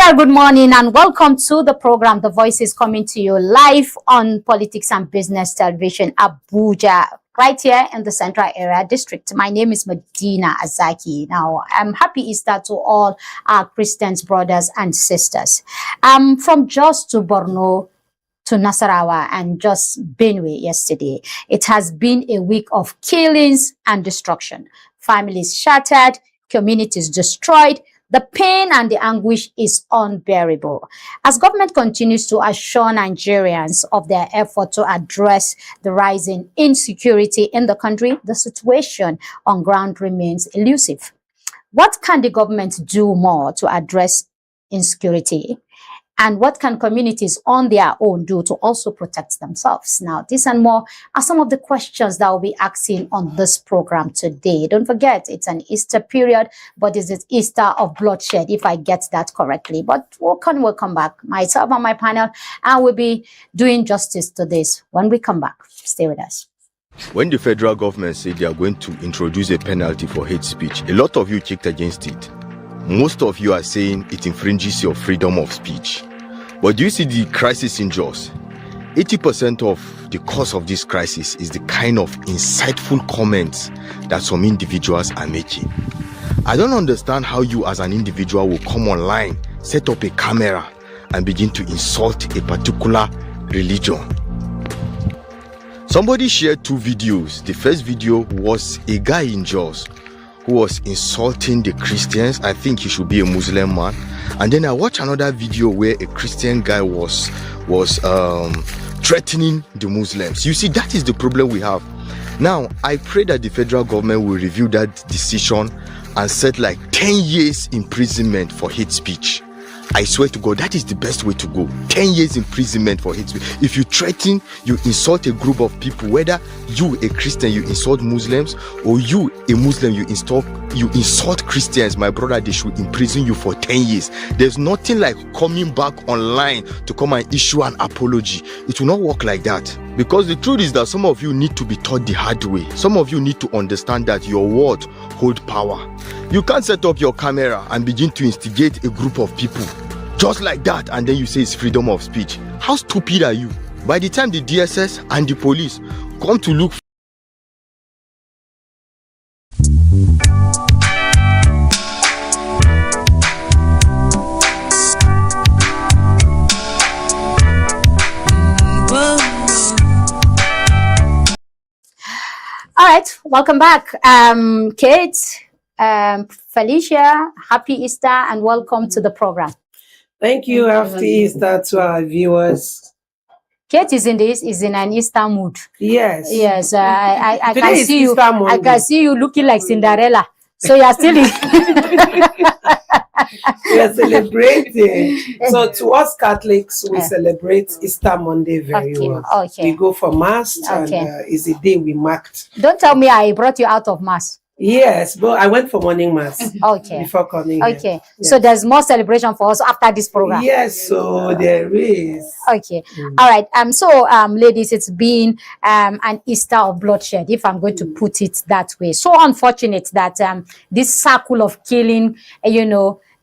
very good morning and welcome to the program. The Voice is coming to you live on Politics and Business Television, Abuja, right here in the Central Area District. My name is Medina Azaki. Now, happy Easter to all our Christians, brothers and sisters. From Jos to Borno to Nasarawa and just Benue yesterday, it has been a week of killings and destruction. Families shattered, communities destroyed. The pain and the anguish is unbearable. As government continues to assure Nigerians of their effort to address the rising insecurity in the country, the situation on ground remains elusive. What can the government do more to address insecurity? And what can communities on their own do to also protect themselves? Now, this and more are some of the questions that we'll be asking on this program today. Don't forget, it's an Easter period, but it's Easter of bloodshed, if I get that correctly. But we'll come back, myself and my panel, and we'll be doing justice to this when we come back. Stay with us. When the federal government said they are going to introduce a penalty for hate speech, a lot of you kicked against it. Most of you are saying it infringes your freedom of speech. But do you see the crisis in Jos? 80% of the cause of this crisis is the kind of insightful comments that some individuals are making. I don't understand how you as an individual will come online, set up a camera, and begin to insult a particular religion. Somebody shared two videos. The first video was a guy in Jos who was insulting the Christians. I think he should be a Muslim man. And then I watched another video where a Christian guy was threatening the Muslims. You see, that is the problem we have. Now, I pray that the federal government will review that decision and set like 10 years imprisonment for hate speech. I swear to God, that is the best way to go. 10 years imprisonment for hate speech. If you threaten, you insult a group of people, whether you, a Christian, you insult Muslims, or you, a Muslim, you insult Christians, my brother, they should imprison you for 10 years. There's nothing like coming back online to come and issue an apology. It will not work like that. Because the truth is that some of you need to be taught the hard way. Some of you need to understand that your word holds power. You can't set up your camera and begin to instigate a group of people just like that, and then you say it's freedom of speech. How stupid are you? By the time the DSS and the police come to look All right, welcome back. Kate, Felicia, happy Easter and welcome to the program. Thank you. Happy Easter to our viewers. Kate is in an Easter mood. Yes. Yes, I Today can is see you. Easter Monday. I can see you looking like Cinderella. So you're still in. We are celebrating. So to us Catholics, we celebrate Easter Monday very well. Okay. We go for Mass, and it's a day we marked. Don't tell me I brought you out of Mass. Yes, but I went for morning Mass before coming here. Okay. Yes. So there's more celebration for us after this program. Yes, so there is. Okay. All right. So ladies, it's been an Easter of bloodshed, if I'm going to put it that way. So unfortunate that this circle of killing,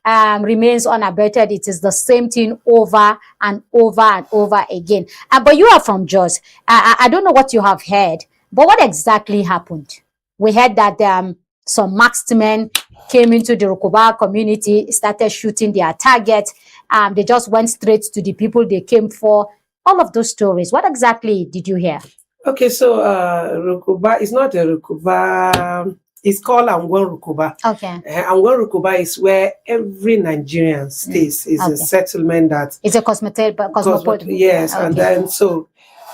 remains unabated. It is the same thing over and over and over again. But you are from Jos. I don't know what you have heard, but what exactly happened? We heard that some marksmen came into the Rukuba community, started shooting their target. They just went straight to the people they came for. All of those stories. What exactly did you hear? Okay, so Rukuba is not a Rukuba. It's called Angwan Rukuba. Okay. Angwan Rukuba is where every Nigerian stays. It's a settlement that... It's a cosmopolitan. Yes, and then so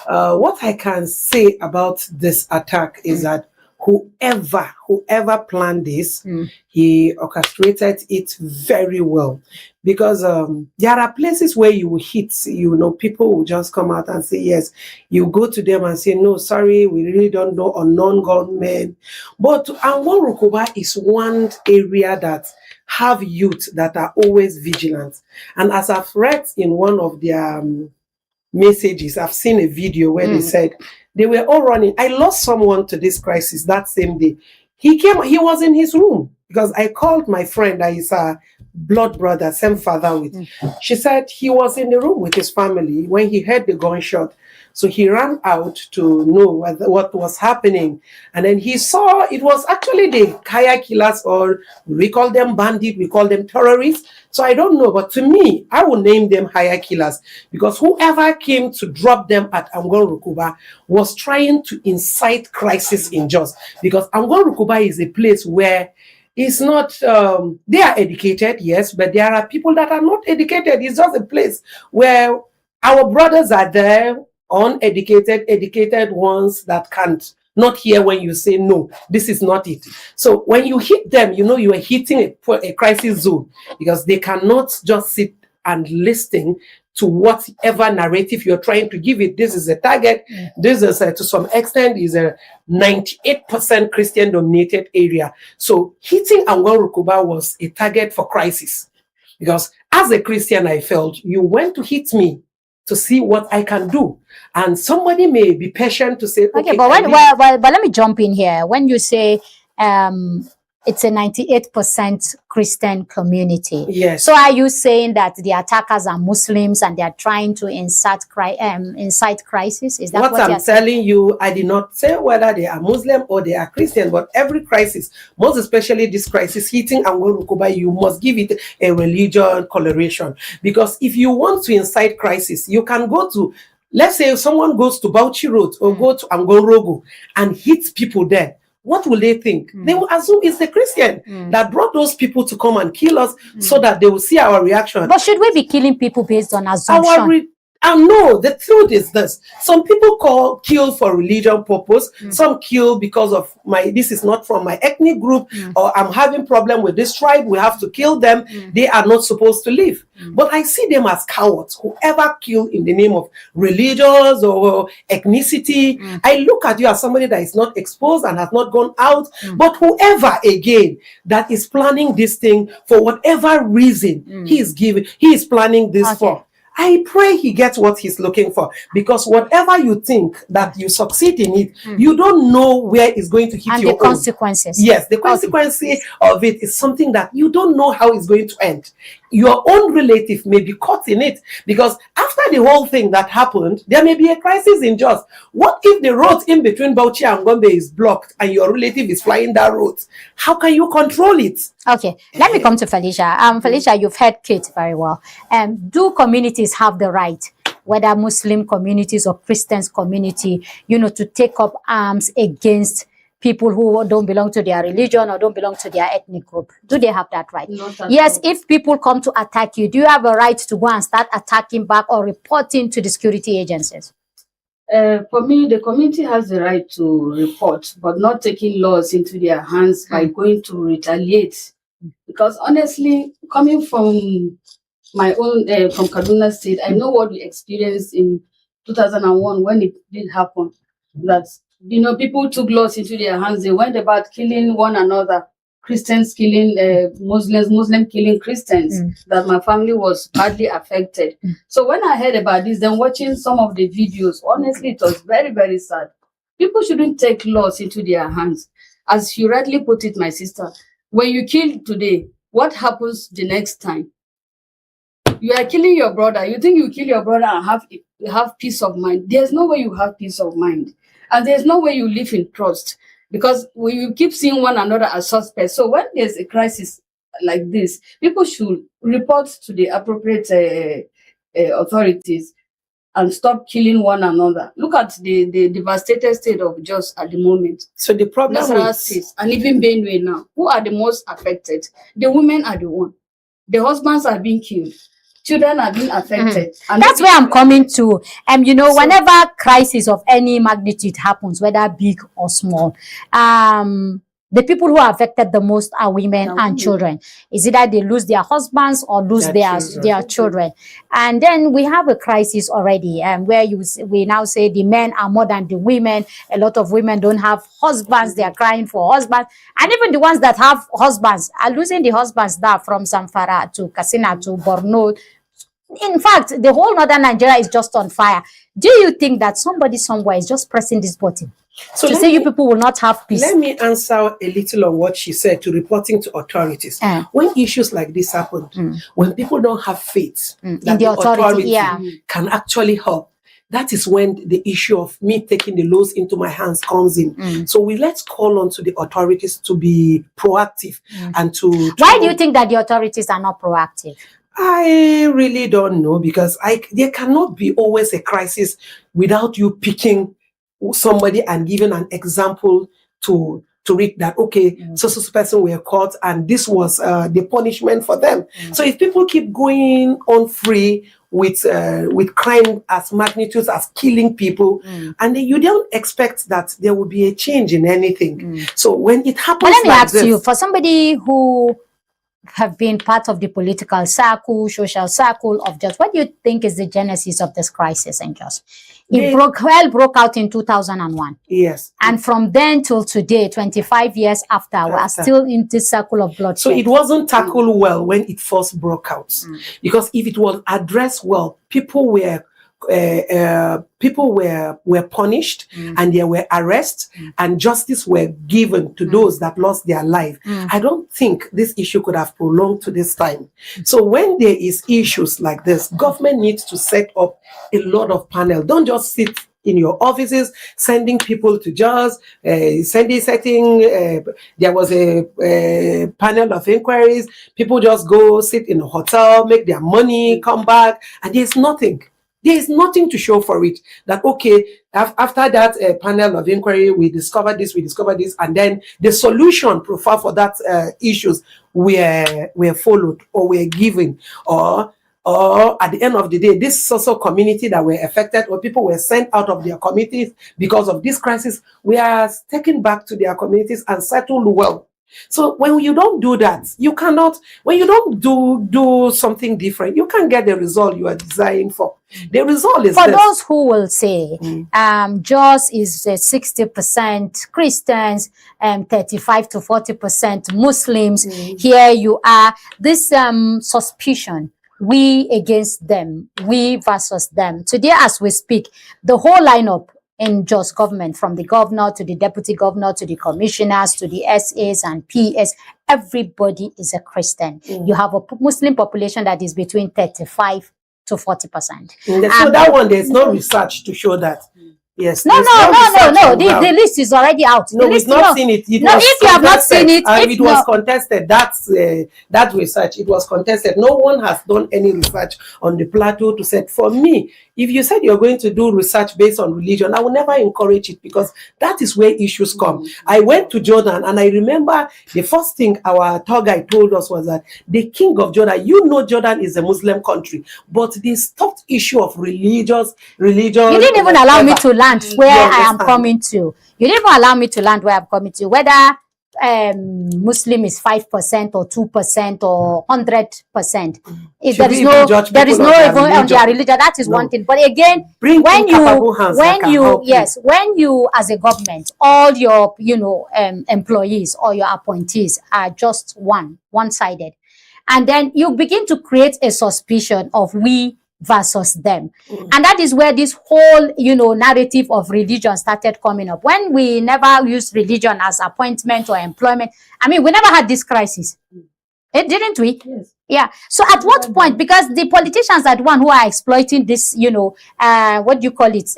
what I can say about this attack is that whoever planned this, he orchestrated it very well. Because there are places where you will hit, people will just come out and say, yes. You go to them and say, no, sorry, we really don't know unknown gunmen. But Angwan Rukuba is one area that have youth that are always vigilant. And as I've read in one of their messages, I've seen a video where they said, they were all running. I lost someone to this crisis that same day. He was in his room. because I called my friend that is a blood brother, same father with. She said he was in the room with his family when he heard the gunshot. So he ran out to know what was happening. And then he saw it was actually the Kaya killers, or we call them bandits, we call them terrorists. So I don't know, but to me, I will name them Kaya killers, because whoever came to drop them at Angon Rukuba was trying to incite crisis in Jos. Because Angon Rukuba is a place where it's not, they are educated, yes, but there are people that are not educated. It's just a place where our brothers are there, uneducated, educated ones that can't not hear when you say no, this is not it. So when you hit them, you know you are hitting a crisis zone, because they cannot just sit and listen to whatever narrative you're trying to give it. This is a target. This is to some extent is a 98% Christian dominated area. So hitting Angon Rukuba was a target for crisis, because as a Christian, I felt you went to hit me to see what I can do. And somebody may be patient to say, okay, but let me jump in here. When you say it's a 98% Christian community. Yes. So are you saying that the attackers are Muslims and they are trying to incite crisis? Is that what I'm telling you? I did not say whether they are Muslim or they are Christian, but every crisis, most especially this crisis hitting Angon Rukuba, you must give it a religion coloration. Because if you want to incite crisis, you can go to, let's say someone goes to Bauchi Road or go to Angon Rogo and hit people there. What will they think? They will assume it's the Christian that brought those people to come and kill us, so that they will see our reaction. But should we be killing people based on assumption? No, the truth is this. Some people kill for religion purpose. Some kill because of this is not from my ethnic group, or I'm having problem with this tribe, we have to kill them. They are not supposed to live. But I see them as cowards. Whoever kill in the name of religious or ethnicity, I look at you as somebody that is not exposed and has not gone out. But whoever, again, that is planning this thing for whatever reason he is planning this for, I pray he gets what he's looking for, because whatever you think that you succeed in it, you don't know where it's going to hit and your the consequences. Yes, the consequence of it is something that you don't know how it's going to end. Your own relative may be caught in it, because after the whole thing that happened, there may be a crisis in Jos. What if the road in between Bauchi and Gombe is blocked and your relative is flying that road? How can you control it? Okay, let me come to Felicia. Felicia, you've heard Kate very well. Do communities have the right, whether Muslim communities or Christians community, to take up arms against people who don't belong to their religion or don't belong to their ethnic group? Do they have that right? Yes, if people come to attack you, do you have a right to go and start attacking back or reporting to the security agencies? For me, the community has the right to report, but not taking laws into their hands by going to retaliate. Because honestly, coming from my own, from Kaduna State, I know what we experienced in 2001 when it did happen. That, people took laws into their hands. They went about killing one another. Christians killing Muslims, Muslims killing Christians, that my family was badly affected. So when I heard about this, then watching some of the videos, honestly, it was very, very sad. People shouldn't take laws into their hands. As you rightly put it, my sister, when you kill today, what happens the next time? You are killing your brother. You think you kill your brother and have peace of mind. There's no way you have peace of mind. And there's no way you live in trust. Because you keep seeing one another as suspects. So when there's a crisis like this, people should report to the appropriate authorities and stop killing one another. Look at the devastated state of Jos at the moment. So the problem is, and even Benue now, who are the most affected? The women are the one. The husbands are being killed. Children are being affected. And that's where I'm coming to. Whenever crisis of any magnitude happens, whether big or small, the people who are affected the most are women and children. Is it that they lose their husbands or lose their children? And then we have a crisis already, where we now say the men are more than the women. A lot of women don't have husbands. They are crying for husbands. And even the ones that have husbands are losing the husbands now, from Zamfara to Katsina to Borno. In fact, the whole northern Nigeria is just on fire. Do you think that somebody somewhere is just pressing this button to say you people will not have peace? Let me answer a little on what she said to reporting to authorities. When issues like this happen, when people don't have faith that the authority can actually help, that is when the issue of me taking the laws into my hands comes in. So let's call on to the authorities to be proactive and to... Why do you think that the authorities are not proactive? I really don't know, because there cannot be always a crisis without you picking somebody and giving an example to read that, okay, so person were caught and this was the punishment for them. So if people keep going on free with crime as magnitudes as killing people, and then you don't expect that there will be a change in anything. So when it happens, let me ask you, for somebody who have been part of the political circle, social circle of Jos, what do you think is the genesis of this crisis in Jos? It broke out in 2001. Yes. And from then till today, 25 years after, we are still in this circle of bloodshed. So it wasn't tackled well when it first broke out. Because if it was addressed well, people were punished and there were arrests and justice were given to those that lost their life. I don't think this issue could have prolonged to this time. So when there is issues like this, government needs to set up a lot of panel. Don't just sit in your offices sending people to judge, there was a panel of inquiries. People just go sit in a hotel, make their money, come back, and there's nothing. There is nothing to show for it. That, okay, after that panel of inquiry, we discovered this, and then the solution profile for that issues were followed or were given, or at the end of the day, this social community that were affected or people were sent out of their communities because of this crisis, we are taken back to their communities and settled well. So when you don't do that, you cannot, when you don't do something different, you can't get the result you are desiring for. The result is for those who will say, Jos is 60% Christians, 35 to 40% Muslims. Here you are, this suspicion, we against them, we versus them. Today as we speak, the whole lineup in Jos government, from the governor to the deputy governor to the commissioners to the SAs and PS, everybody is a Christian. You have a Muslim population that is between 35 to 40%. So that one, there's no research to show that. Yes. No. The list is already out. No, we've not seen it. If you have not seen it, it was contested. That's that research. It was contested. No one has done any research on the plateau to say, for me, if you said you're going to do research based on religion, I will never encourage it, because that is where issues come. I went to Jordan and I remember the first thing our tour guide told us was that the king of Jordan, Jordan is a Muslim country, but the stopped issue of religion. You didn't even allow me to land where I am coming to. You didn't even allow me to land where I'm coming to. Whether Muslim is 5% or 2% or 100%. There is no even on their religion. That is one thing. But again, when you as a government, all your employees or your appointees are just one-sided, and then you begin to create a suspicion of we versus them. And that is where this whole, narrative of religion started coming up. When we never used religion as appointment or employment, I mean, we never had this crisis. Didn't we? Yes. Yeah. So at what point, because the politicians are the one who are exploiting this, what do you call it?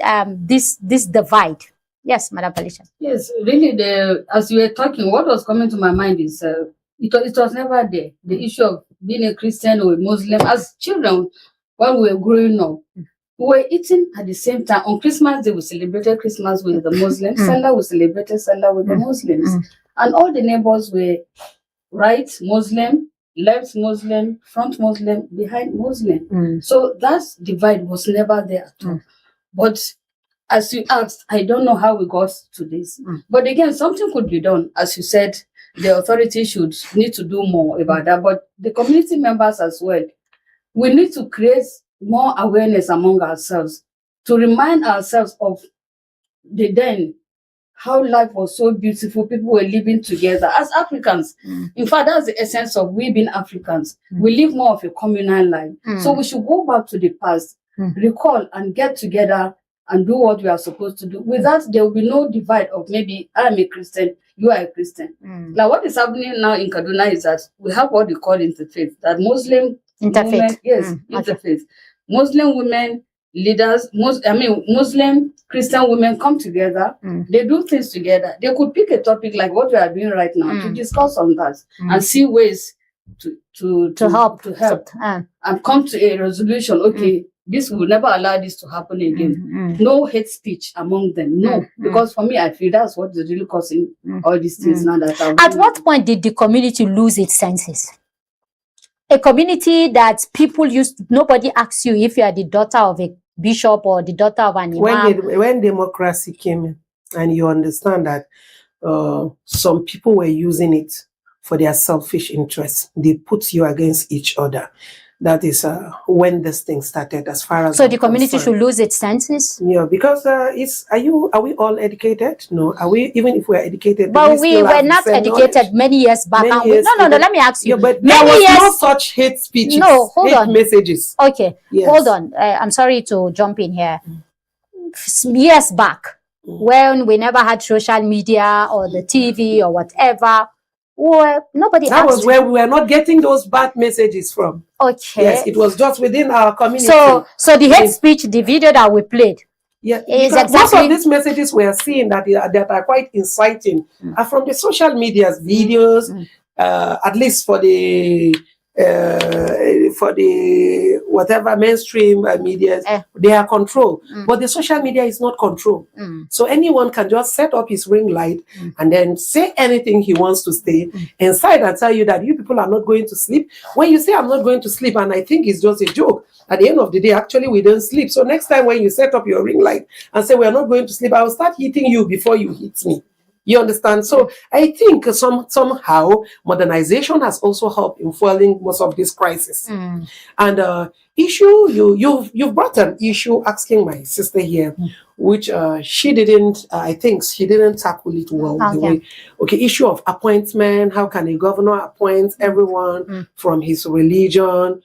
This divide. Yes, Madam Politician. Yes, really, as you were talking, what was coming to my mind is, it was never there. The issue of being a Christian or a Muslim. As children, when we were growing up, we were eating at the same time. On Christmas Day, we celebrated Christmas with the Muslims. Salah, we celebrated Salah with the Muslims. And all the neighbors were right Muslim, left Muslim, front Muslim, behind Muslim. So that divide was never there at all. But as you asked, I don't know how we got to this. But again, something could be done. As you said, the authority should need to do more about that. But the community members as well, we need to create more awareness among ourselves to remind ourselves of the then, how life was so beautiful. People were living together as Africans. In fact, that's the essence of we being Africans. We live more of a communal life. So we should go back to the past, recall and get together and do what we are supposed to do. With that, there will be no divide of maybe I'm a Christian, you are a Christian. Like what is happening now in Kaduna is that we have what we call interfaith, that Muslim Interfaith. women, yes, interfaith. Muslim women leaders, Muslim Christian women come together, they do things together. They could pick a topic like what we are doing right now to discuss on that and see ways to help and come to a resolution. Okay, this will never allow this to happen again. No hate speech among them. No, because for me, I feel that's what is really causing all these things now. That at what point did the community lose its senses? A community that people nobody asks you if you are the daughter of a bishop or the daughter of an imam. When democracy came in, and you understand that some people were using it for their selfish interests, they put you against each other. That is when this thing started, as far as so the community should lose its senses. Yeah, because are we all educated? No, are we? Even if we are educated, but we were not educated many years back. No, let me ask you. Yeah, but there was no such hate speeches. No, hold on. Messages. Okay, hold on. I'm sorry to jump in here. Years back, when we never had social media or the TV or whatever. Well, nobody that was where we were not getting those bad messages from. Okay. Yes, it was just within our community. So the hate speech, the video that we played, is exactly most of these messages we are seeing that are quite inciting are from the social media's videos, at least for the whatever mainstream media, they are controlled. But the social media is not controlled. So anyone can just set up his ring light and then say anything he wants to say inside and tell you that you people are not going to sleep. When you say I'm not going to sleep, and I think it's just a joke, at the end of the day, actually we don't sleep. So next time when you set up your ring light and say we are not going to sleep, I will start hitting you before you hit me. You understand? So I think somehow modernization has also helped in fueling most of this crisis. And you've brought an issue asking my sister here, which she didn't. I think she didn't tackle it well. The way, issue of appointment. How can a governor appoint everyone from his religion?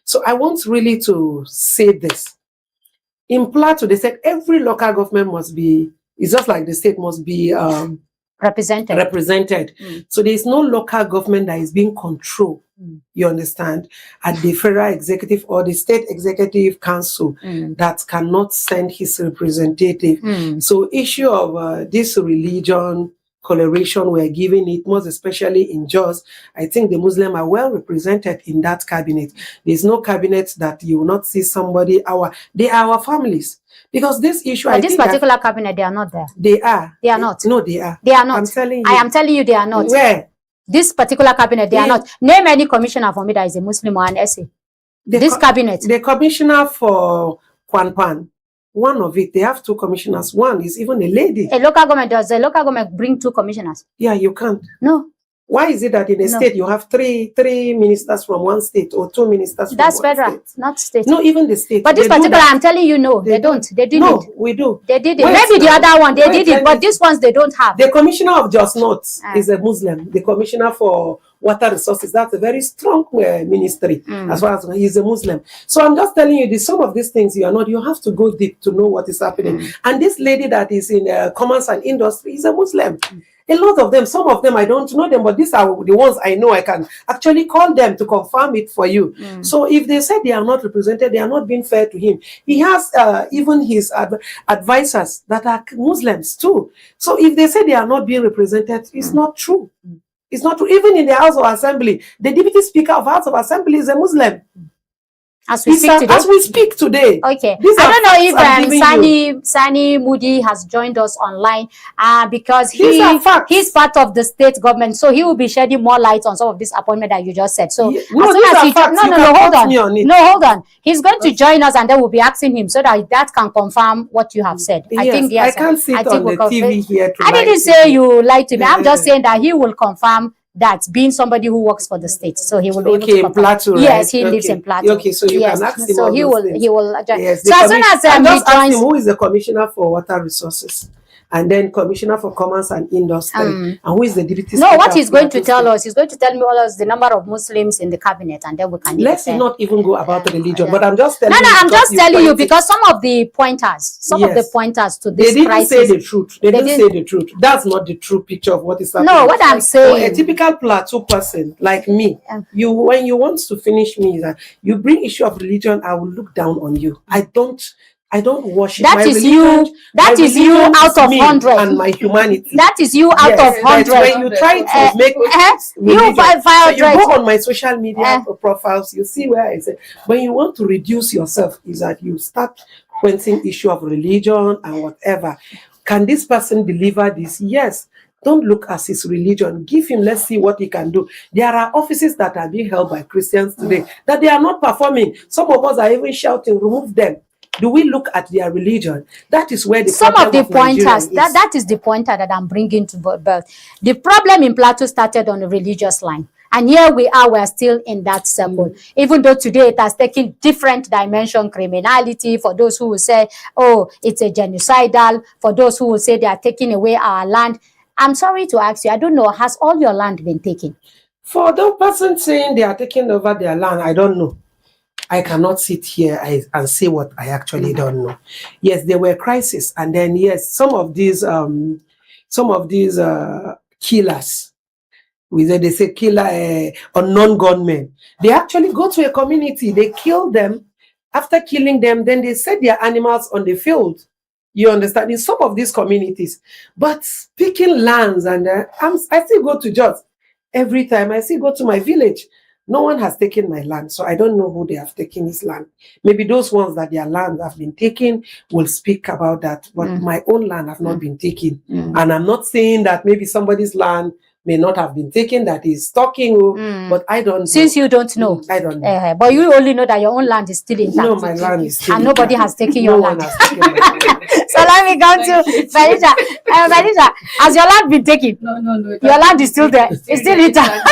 So I want really to say this. In Plateau, they said every local government must be. It's just like the state must be represented. So there is no local government that is being controlled, you understand, at the federal executive or the state executive council that cannot send his representative. So issue of this religion coloration we're giving it, most especially in Jos, I think the Muslims are well represented in that cabinet. There's no cabinet that you will not see somebody, they are our families. Because this issue, but this particular cabinet, they are not there. They are. They are not. No, they are. They are not. I'm telling you. I am telling you, they are not. Where? This particular cabinet, they are not. Name any commissioner for me that is a Muslim or an essay. This cabinet. The commissioner for Kwanpan, one of it, they have two commissioners. One is even a lady. A local government, does the local government bring two commissioners? Yeah, you can't. No. Why is it that in a state you have three ministers from one state or two ministers from That's one federal, state? not state. No, even the state. But this particular, I'm telling you, no, they don't. They didn't. No, we do. They did it. Maybe the other one, they did it, but these ones, they don't have. The commissioner of Jos North is a Muslim. The commissioner for water resources, that's a very strong ministry, as far as he's a Muslim. So I'm just telling you, some of these things you have to go deep to know what is happening. And this lady that is in commerce and industry is a Muslim. A lot of them, some of them I don't know them, but these are the ones I know. I can actually call them to confirm it for you. So if they say they are not represented, they are not being fair to him. He has even his advisors that are Muslims too. So if they say they are not being represented, it's not true. It's not true. Even in the House of Assembly, the Deputy Speaker of House of Assembly is a Muslim. As we speak today. Okay. I don't know if Sani Moody has joined us online because he's part of the state government, so he will be shedding more light on some of this appointment that you just said. So hold on. He's going to join us and then we'll be asking him so that can confirm what you have said. I can't see it on the TV here. I didn't say you lied to me. I'm just saying that he will confirm that, being somebody who works for the state, so he will be able to Plateau, right? Yes, he lives in Plateau. Okay, so you can ask him. So he will join. Yes, so as soon as just ask him who is the commissioner for water resources, and then Commissioner for Commerce and Industry. And who is the deputy? No, what he's going to tell us, he's going to tell me all us the number of Muslims in the cabinet, and then we can. Let's not even go about religion, but I'm just telling you. No, I'm just telling you because some of the pointers, to this they didn't crisis, say the truth. They didn't say the truth. That's not the true picture of what is happening. No, what I'm saying, a typical plateau person like me, when you want to finish me, that you bring issue of religion, I will look down on you. I don't worship that my is religion. you. That is you out of 100. And my humanity. That is you out of 100. When you try to make you go on my social media profiles, you see where I say when you want to reduce yourself, is that you start pointing issue of religion and whatever. Can this person deliver this? Yes. Don't look at his religion. Give him, let's see what he can do. There are offices that are being held by Christians today that they are not performing. Some of us are even shouting, remove them. Do we look at their religion? That is where some of the pointers, that is the pointer that I'm bringing to birth. The problem in Plateau started on a religious line. And here we are still in that circle. Even though today it has taken different dimension, criminality, for those who will say, oh, it's a genocidal, for those who will say they are taking away our land. I'm sorry to ask you, I don't know, has all your land been taken? For the person saying they are taking over their land, I don't know. I cannot sit here and say what I actually don't know. Yes, there were crises, and then yes, some of these killers, they say killer or non-gunmen, they actually go to a community, they kill them. After killing them, then they set their animals on the field. You understand? In some of these communities, but picking lands, and I still go to Jos every time. I still go to my village. No one has taken my land, so I don't know who they have taken his land. Maybe those ones that their land have been taken will speak about that, but my own land have not been taken. And I'm not saying that maybe somebody's land may not have been taken, that is talking, but I don't know. Since you don't know. I don't know. But you only know that your own land is still intact. No, my land is still and intact. Nobody has taken your land. Has taken my land. So let me go to Felicia. Felicia, has your land been taken? No. Your land is still there. It's still intact.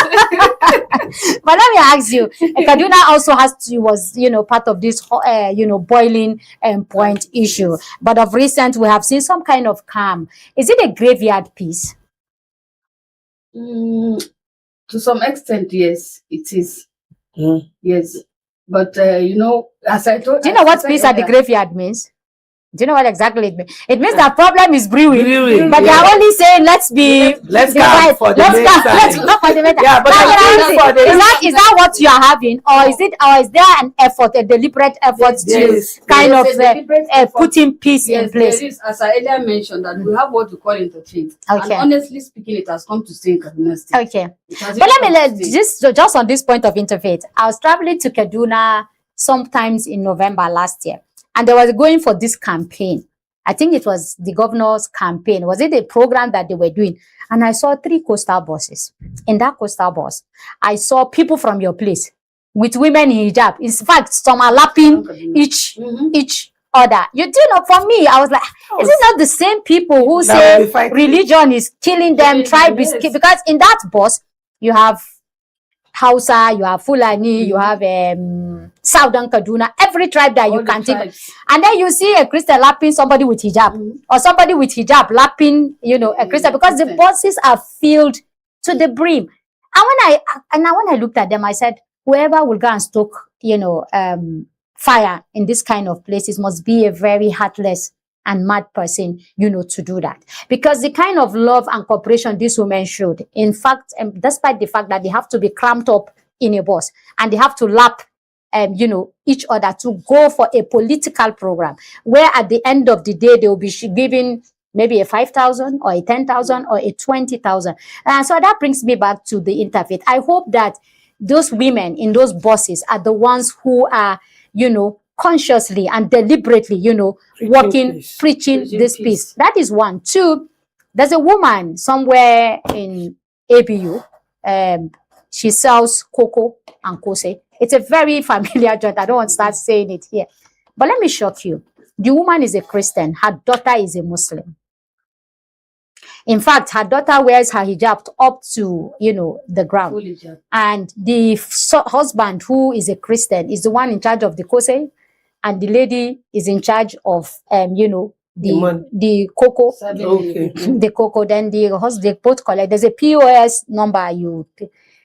But let me ask you, Kaduna also was part of this, boiling point issue. But of recent, we have seen some kind of calm. Is it a graveyard piece? To some extent, yes, it is. Yes, but as I told, do you know what peace at the graveyard means? Do you know what exactly it means? It means that problem is brewing, but they are only saying let's go for the Yeah, but is that what you are having, or is there an effort, a deliberate effort to putting peace in place? There is, as I earlier mentioned, that we have what we call interfaith. And honestly speaking, it has come to stay in Kaduna State. Okay, but let me just on this point of interfaith. I was traveling to Kaduna sometimes in November last year. And they were going for this campaign. I think it was the governor's campaign. Was it a program that they were doing? And I saw 3 coastal buses. In that coastal bus, I saw people from your place with women in hijab. In fact, some are lapping each other. You do know, for me, I was like, is it not the same people who say religion is killing them, tribe is killing? Because in that bus, you have Hausa, you have Fulani, you have Southern Kaduna, every tribe that you can think. And then you see a Christian lapping somebody with hijab, or somebody with hijab lapping, a Christian, because the buses are filled to the brim. And when I looked at them, I said, whoever will go and stoke, fire in this kind of places must be a very heartless and mad person, to do that. Because the kind of love and cooperation these women showed, in fact, despite the fact that they have to be cramped up in a bus and they have to lap, each other to go for a political program, where at the end of the day, they will be giving maybe a 5,000 or a 10,000 or a 20,000. And so that brings me back to the interfaith. I hope that those women in those buses are the ones who are, consciously and deliberately, preaching this peace. That is one. 2, there's a woman somewhere in ABU. She sells cocoa and kose. It's a very familiar joint. I don't want to start saying it here. But let me shock you. The woman is a Christian. Her daughter is a Muslim. In fact, her daughter wears her hijab up to, the ground. And the husband, who is a Christian, is the one in charge of the kose. And the lady is in charge of, the cocoa. Okay. The cocoa, then they both collect. There's a POS number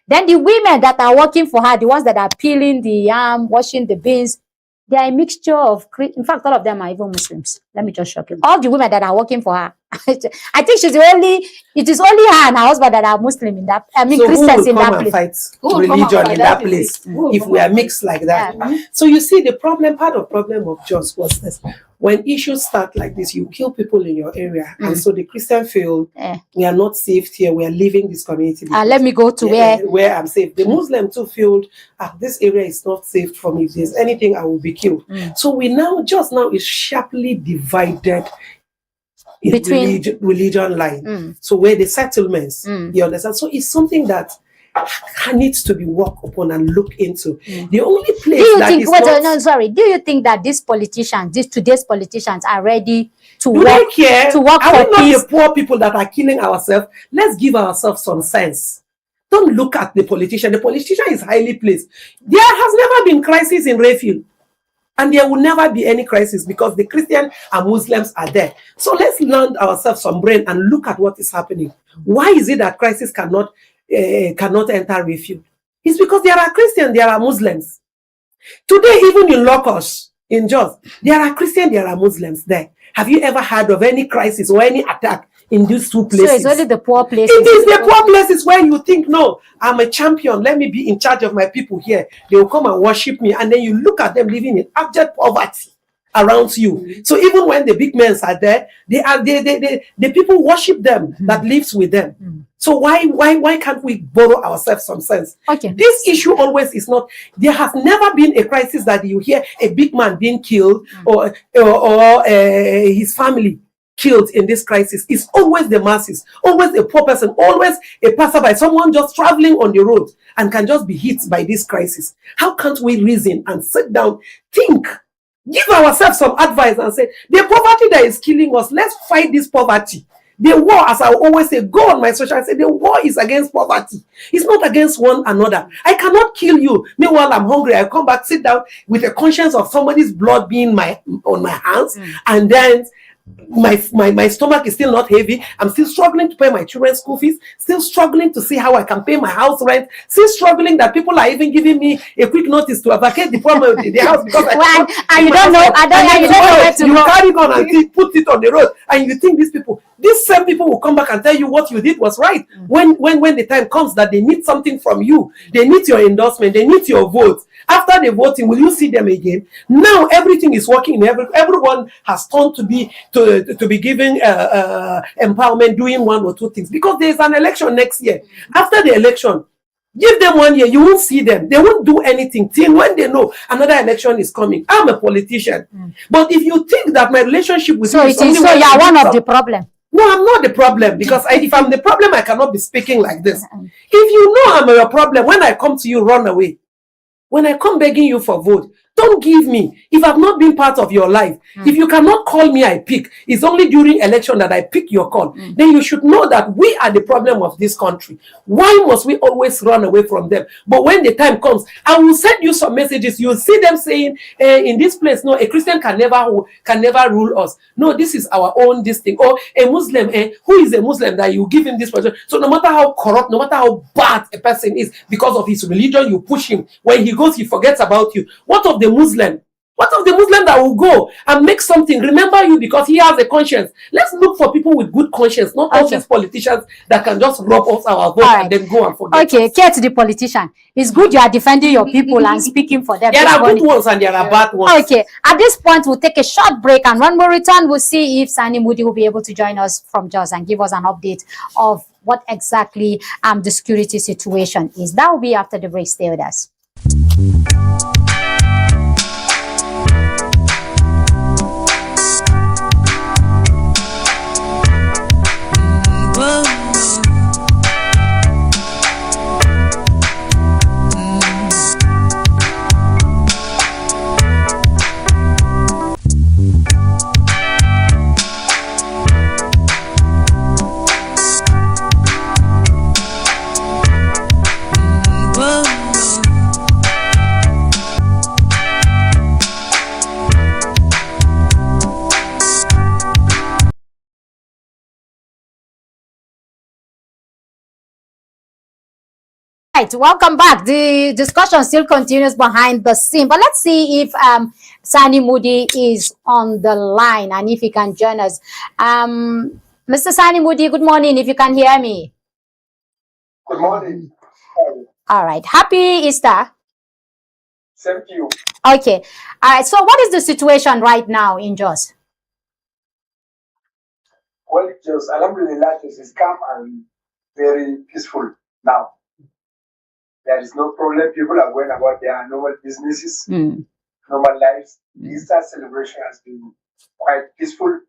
then the women that are working for her, the ones that are peeling the yam, washing the beans, they are a mixture of, in fact, all of them are even Muslims. Let me just shock you. All the women that are working for her, I think it is only her and her husband that are Muslim in that, so Christians in that and place. Fight religion in that place if we are mixed like that. Yeah. So you see, part of problem of Jos was this. When issues start like this, you kill people in your area. And so the Christian feel we are not safe here. We are leaving this community. Let me go to where I'm safe. The Muslim too feel this area is not safe for me. If there's anything, I will be killed. So Jos now is sharply divided between religion line. So where the settlements, you understand? So it's something that needs to be worked upon and looked into. The only place do you think that today's politicians are ready to work for peace? Are we not the poor people that are killing ourselves? Let's give ourselves some sense. Don't look at the politician. The politician is highly placed. There has never been crisis in Rayfield. And there will never be any crisis because the Christians and Muslims are there. So let's learn ourselves some brain and look at what is happening. Why is it that crisis cannot enter Rayfield? It's because there are Christians, there are Muslims. Today, even in Locust, in Jos, there are Christians, there are Muslims there. Have you ever heard of any crisis or any attack in these two places? So it's only the poor places. It is the poor places where you think, no, I'm a champion. Let me be in charge of my people here. They will come and worship me. And then you look at them living in abject poverty around you. So even when the big men are there, the people worship them that lives with them. So why can't we borrow ourselves some sense? Okay. This issue always is not. There has never been a crisis that you hear a big man being killed or his family killed in this crisis. It's always the masses, always a poor person, always a passerby, someone just traveling on the road and can just be hit by this crisis. How can't we reason and sit down, think, give ourselves some advice and say, the poverty that is killing us, let's fight this poverty. The war, as I always say, go on my social, I say the war is against poverty. It's not against one another. I cannot kill you. Meanwhile, I'm hungry. I come back, sit down with a conscience of somebody's blood being on my hands, and then my stomach is still not heavy. I'm still struggling to pay my children's school fees, still struggling to see how I can pay my house rent, still struggling that people are even giving me a quick notice to vacate the house because you don't know where to go. You carry it on and put it on the road, and you think these same people will come back and tell you what you did was right. When the time comes that they need something from you, they need your endorsement, they need your vote. After the voting, will you see them again? Now everything is working. Everyone has turned to be giving empowerment, doing one or two things, because there is an election next year. After the election, give them 1 year, you won't see them. They won't do anything till when they know another election is coming. I'm a politician, but if you think that my relationship with you is you are one of the problem. No, I'm not the problem, because if I'm the problem, I cannot be speaking like this. If you know I'm a problem, when I come to you, run away. When I come begging you for vote, don't give me. If I've not been part of your life, if you cannot call me, I pick. It's only during election that I pick your call. Then you should know that we are the problem of this country. Why must we always run away from them? But when the time comes, I will send you some messages. You'll see them saying, in this place, no, a Christian can never rule us. No, this is our own this thing. Or a Muslim, who is a Muslim that you give him this position? So no matter how corrupt, no matter how bad a person is, because of his religion, you push him. When he goes, he forgets about you. What of the Muslim? What of the Muslim that will go and make something, remember you because he has a conscience? Let's look for people with good conscience, not all these politicians that can just rob us our vote and then go and forget. Okay, get to the politician. It's good you are defending your people and speaking for them. There are good ones and there are bad ones. Okay, at this point, we'll take a short break, and when we return, we'll see if Sani Moody will be able to join us from Jos and give us an update of what exactly the security situation is. That will be after the break. Stay with us. Right, welcome back. The discussion still continues behind the scene, but let's see if Sani Moody is on the line and if he can join us. Mr. Sani Moody, good morning, if you can hear me. Good morning. All right, happy Easter. Same to you. Okay, all right, so what is the situation right now in Jos? Well, just Alhamdulillah, it is calm and very peaceful now. There is no problem. People are going about their normal businesses, normal lives. The Easter celebration has been quite peaceful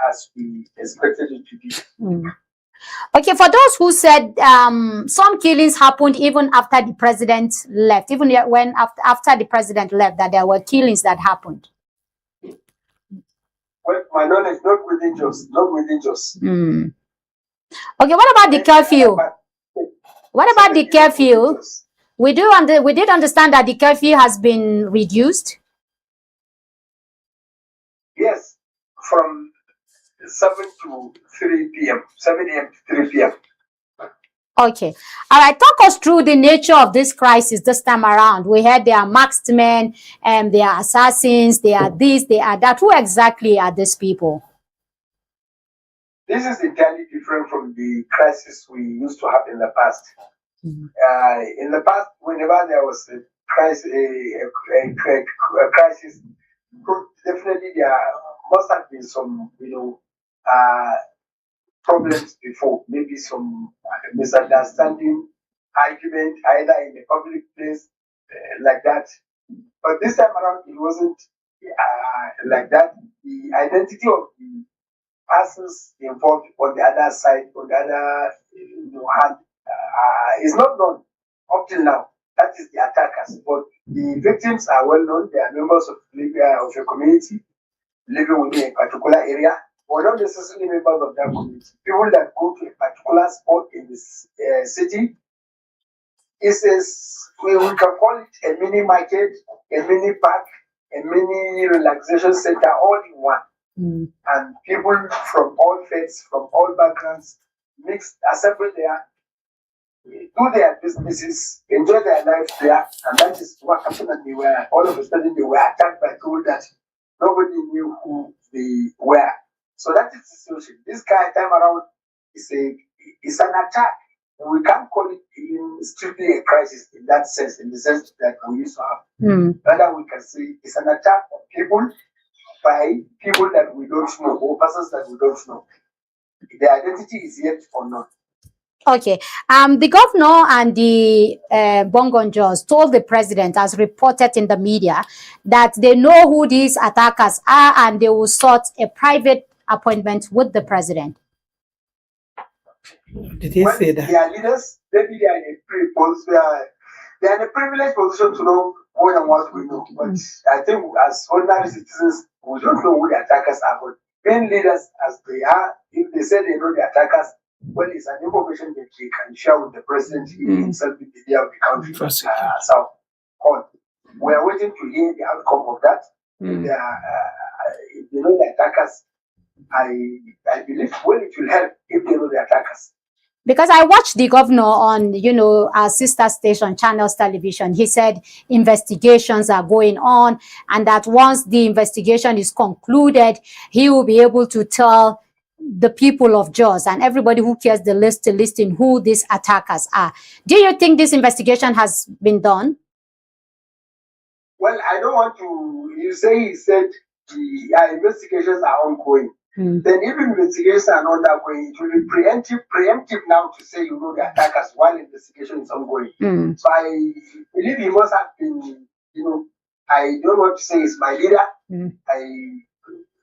as we expected it to be. Okay, for those who said some killings happened even after the president left, even when after the president left, that there were killings that happened. Well, my knowledge, not within Jos, not within Jos. Okay, what about the curfew? What about the curfew? We did understand that the curfew has been reduced. Yes, from 7 to 3 p.m., 7 a.m. to 3 p.m. Okay. All right. Talk us through the nature of this crisis this time around. We heard they are masked men and they are assassins, they are this, they are that. Who exactly are these people? This is entirely different from the crisis we used to have in the past. In the past, whenever there was a crisis, definitely there must have been some, problems before. Maybe some misunderstanding, argument, either in a public place like that. But this time around, it wasn't like that. The identity of the persons involved on the other side, on the other hand, is not known up till now. That is the attackers. But the victims are well known. They are members of a community living within a particular area, or not necessarily members of that community. People that go to a particular spot in this city, we can call it a mini market, a mini park, a mini relaxation center, all in one. And people from all faiths, from all backgrounds, mixed, assemble there, do their businesses, enjoy their lives there, and that is what happened. And they were all of a sudden they were attacked by people that nobody knew who they were. So that is the situation. This kind of time around is an attack. We can't call it strictly a crisis in that sense, in the sense that we used to have. Rather, we can say it's an attack on people by people that we don't know or persons that we don't know. The identity is yet unknown. Okay. The governor and the Bongonjos told the president, as reported in the media, that they know who these attackers are and they will sort a private appointment with the president. Did he say that? They are leaders. Maybe they are in a privileged position to know more than what we know. But I think as ordinary citizens, we don't know who the attackers are. But being leaders as they are, if they say they know the attackers, well, it's an information that they can share with the president himself in the day of the country. So, we are waiting to hear the outcome of that. If they know the attackers, I believe, well, it will help if they know the attackers. Because I watched the governor on, our sister station, Channels Television. He said investigations are going on and that once the investigation is concluded, he will be able to tell the people of Jos and everybody who cares the list to list in who these attackers are. Do you think this investigation has been done? Well, I don't want to. He said the investigations are ongoing. Then if investigations are not ongoing, it will be preemptive now to say the attackers while investigation is ongoing. So I believe he must have been, I don't want to say he's my leader.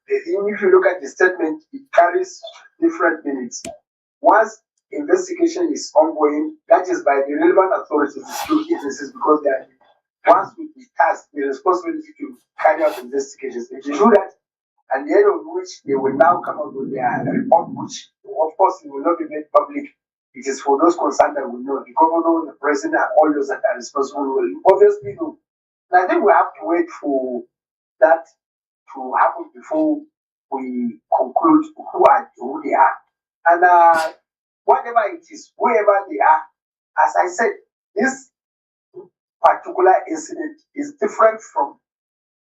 If you look at the statement, it carries different meanings. Once investigation is ongoing, that is by the relevant authorities, the agencies, because they are once with the task, the responsibility to carry out investigations. If they do that, at the end of which they will now come out with their report, which of course it will not be made public. It is for those concerned that will know. The governor, the president, and all those that are responsible will obviously know. And I think we have to wait for that to happen before we conclude who they are. And whatever it is, whoever they are, as I said, this particular incident is different from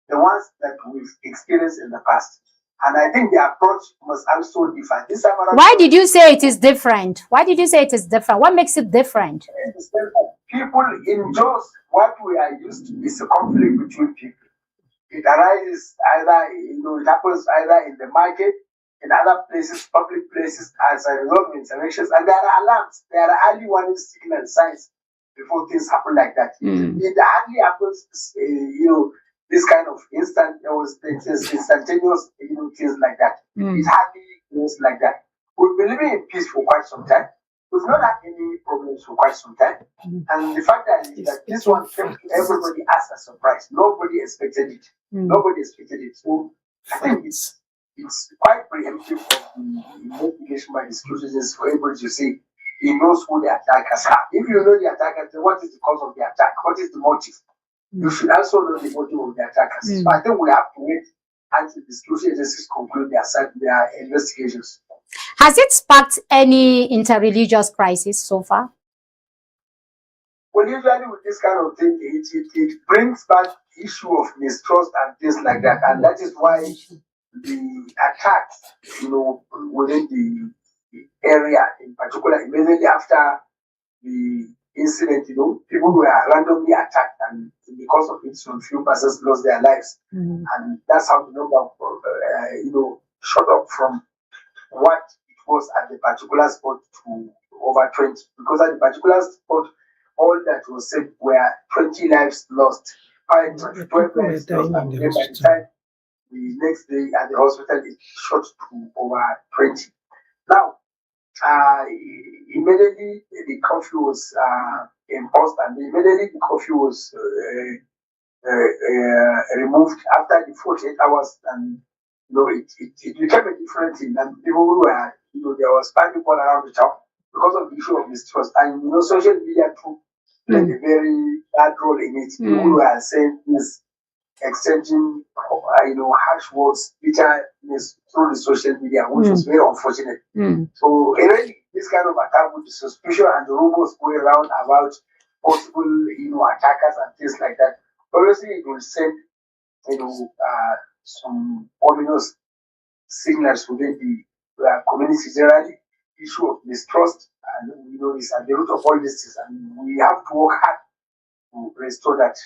the ones that we've experienced in the past. And I think the approach must also differ. This time around, why did you say it is different? Why did you say it is different? What makes it different? People in Jos, what we are used to is a conflict between people. It arises either, it happens either in the market, in other places, public places, as a result of insurrections. And there are alarms, there are early warning signal signs before things happen like that. It hardly happens, this kind of instantaneous, things like that. It hardly goes like that. We've been living in peace for quite some time. We've not had any problems for quite some time. And the fact that this one came to everybody as a surprise. Nobody expected it. Nobody expected it. So I think it's quite preemptive of the investigation by the security agencies for everybody to say he knows who the attackers are. If you know the attackers, then what is the cause of the attack? What is the motive? You should also know the motive of the attackers. So I think we have to wait until the security agencies conclude their investigations. Has it sparked any interreligious crisis so far? Well, usually with this kind of thing, it brings back the issue of mistrust and things like that. And that is why the attacks, within the area in particular, immediately after the incident, people were randomly attacked, and because of it, some few persons lost their lives. And that's how the number, shot up from what it was at the particular spot to over 20. Because at the particular spot, all that was said were 20 lives lost. 12 lives lost. And then by the time the next day at the hospital, it shot to over 20. Now, immediately the curfew was imposed, and immediately the curfew was removed after the 48 hours, and it became a different thing. And people who were, there was panic all around the town because of the issue of mistrust, and social media too played a very bad role in it. People were saying this, exchanging harsh words, bitterness through the social media, which was very unfortunate. So really, this kind of attack with the suspicion and the rumors going around about possible attackers and things like that, obviously it will send some ominous signals within the community generally. Issue of mistrust, and is at the root of all this, and we have to work hard to restore that.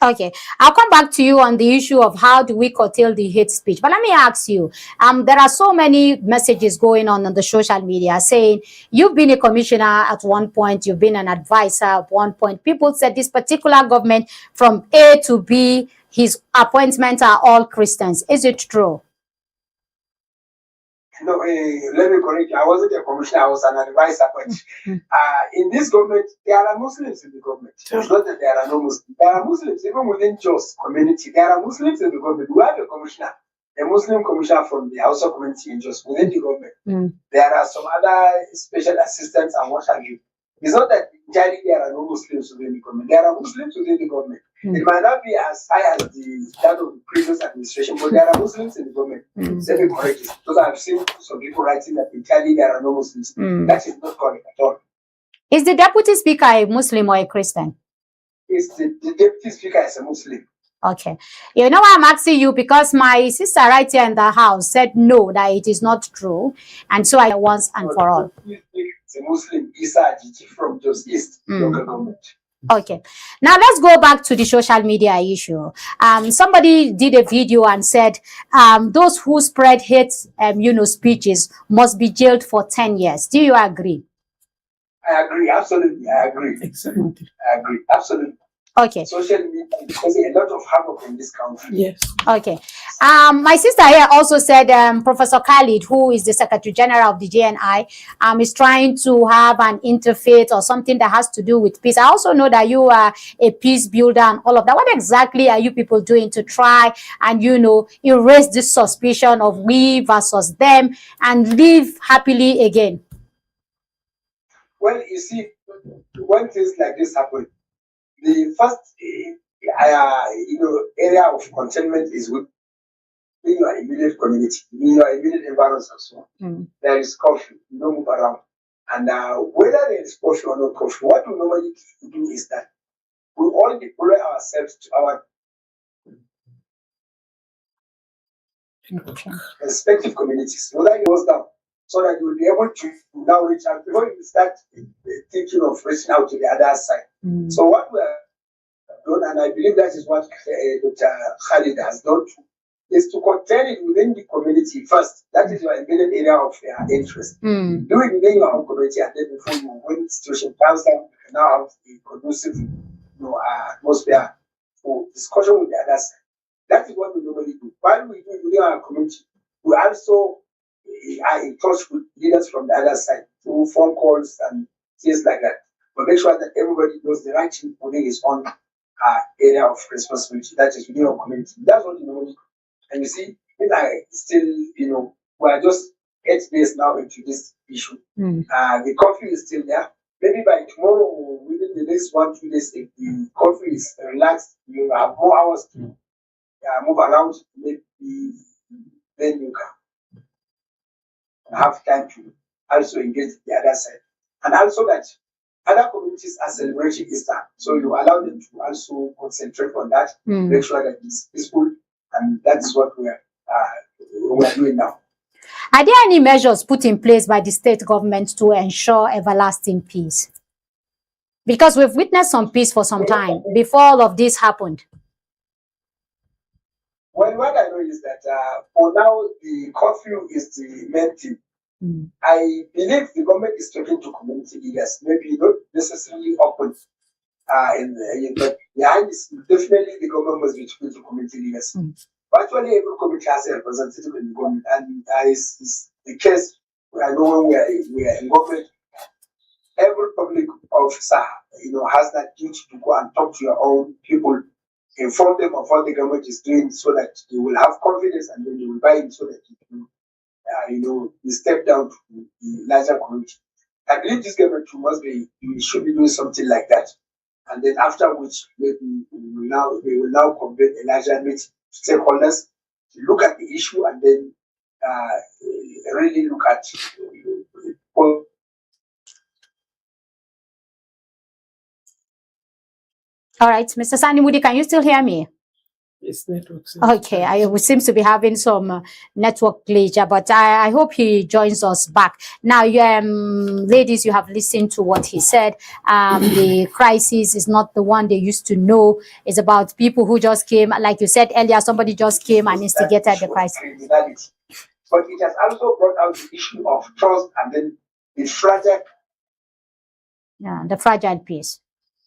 Okay, I'll come back to you on the issue of how do we curtail the hate speech. But let me ask you, there are so many messages going on the social media saying you've been a commissioner at one point, you've been an advisor at one point. People said this particular government from A to B, his appointments are all Christians. Is it true? No, let me correct you. I wasn't a commissioner, I was an advisor. But in this government, there are Muslims in the government. It's not that there are no Muslims. There are Muslims, even within Jos community. There are Muslims in the government. We have a commissioner, a Muslim commissioner from the Hausa community in Jos within the government. There are some other special assistants and what have you. It's not that entirely there are no Muslims within the government. There are Muslims within the government. It might not be as high as that of the previous administration, but there are Muslims in the government. Let me correct it. Because I've seen some people writing that entirely there are no Muslims. That is not correct at all. Is the deputy speaker a Muslim or a Christian? The deputy speaker is a Muslim. Okay. You know why I'm asking you? Because my sister right here in the house said no, that it is not true. And so I once and for all. It's a Muslim, Isa Ajiti from Jos East local government. Okay. Now let's go back to the social media issue. Somebody did a video and said those who spread hate speeches must be jailed for 10 years. Do you agree? I agree, absolutely. I agree. Exactly. I agree, absolutely. Okay. Social media is causing a lot of havoc in this country. Yes. Okay. My sister here also said Professor Khalid, who is the Secretary General of the JNI, is trying to have an interfaith or something that has to do with peace. I also know that you are a peace builder and all of that. What exactly are you people doing to try and, erase this suspicion of we versus them and live happily again? Well, you see, when things like this happen, the first area of containment is within your immediate community, in your immediate environment and so on. There is curfew, you don't move around. And whether there is curfew or no curfew, what we normally do is that we all deploy ourselves to our respective communities. So that goes down, so that you will be able to now reach out before you start thinking of reaching out to the other side. So what we have done, and I believe that is what Dr. Khalid has done, is to contain it within the community first. That is your immediate area of interest. Do it within your own community, and then before you win the situation comes down, you can now have a conducive atmosphere for discussion with the other side. That is what we normally do. While we do it within our community, we also are in touch with leaders from the other side through phone calls and things like that. But make sure that everybody knows the right thing within his own area of responsibility. That is within our community. That's what we normally do. And you see, still, we are just 8 days now into this issue. The curfew is still there. Maybe by tomorrow, within the next 1-2 days, if the curfew is relaxed, you have more hours to move around. Maybe then you can have time to also engage the other side. And also that other communities are celebrating Easter, so you allow them to also concentrate on that, make sure that it's peaceful, and that's what we are doing now. Are there any measures put in place by the state government to ensure everlasting peace? Because we've witnessed some peace for some time before all of this happened. Well, what I know is that for now, the curfew is the main thing. I believe the government is talking to community leaders, maybe not necessarily open, but behind this, definitely the government must be talking to community leaders. Virtually every community has a representative in the government, and is the case. I know when we are in government, every public officer, has that duty to go and talk to your own people, inform them of what the government is doing, so that they will have confidence and then they will buy in, so that you step down to the larger community. I believe this government should be doing something like that, and then after which maybe they will now convene a larger meeting, stakeholders, to look at the issue and then really look at All right, Mr. Sani Mudi, can you still hear me? Yes, network. Okay, we seem to be having some network glitch, but I hope he joins us back. Now, ladies, you have listened to what he said. The crisis is not the one they used to know. It's about people who just came, like you said earlier, somebody just came and instigated the crisis. But it has also brought out the issue of trust and then the fragile. Yeah, the fragile peace.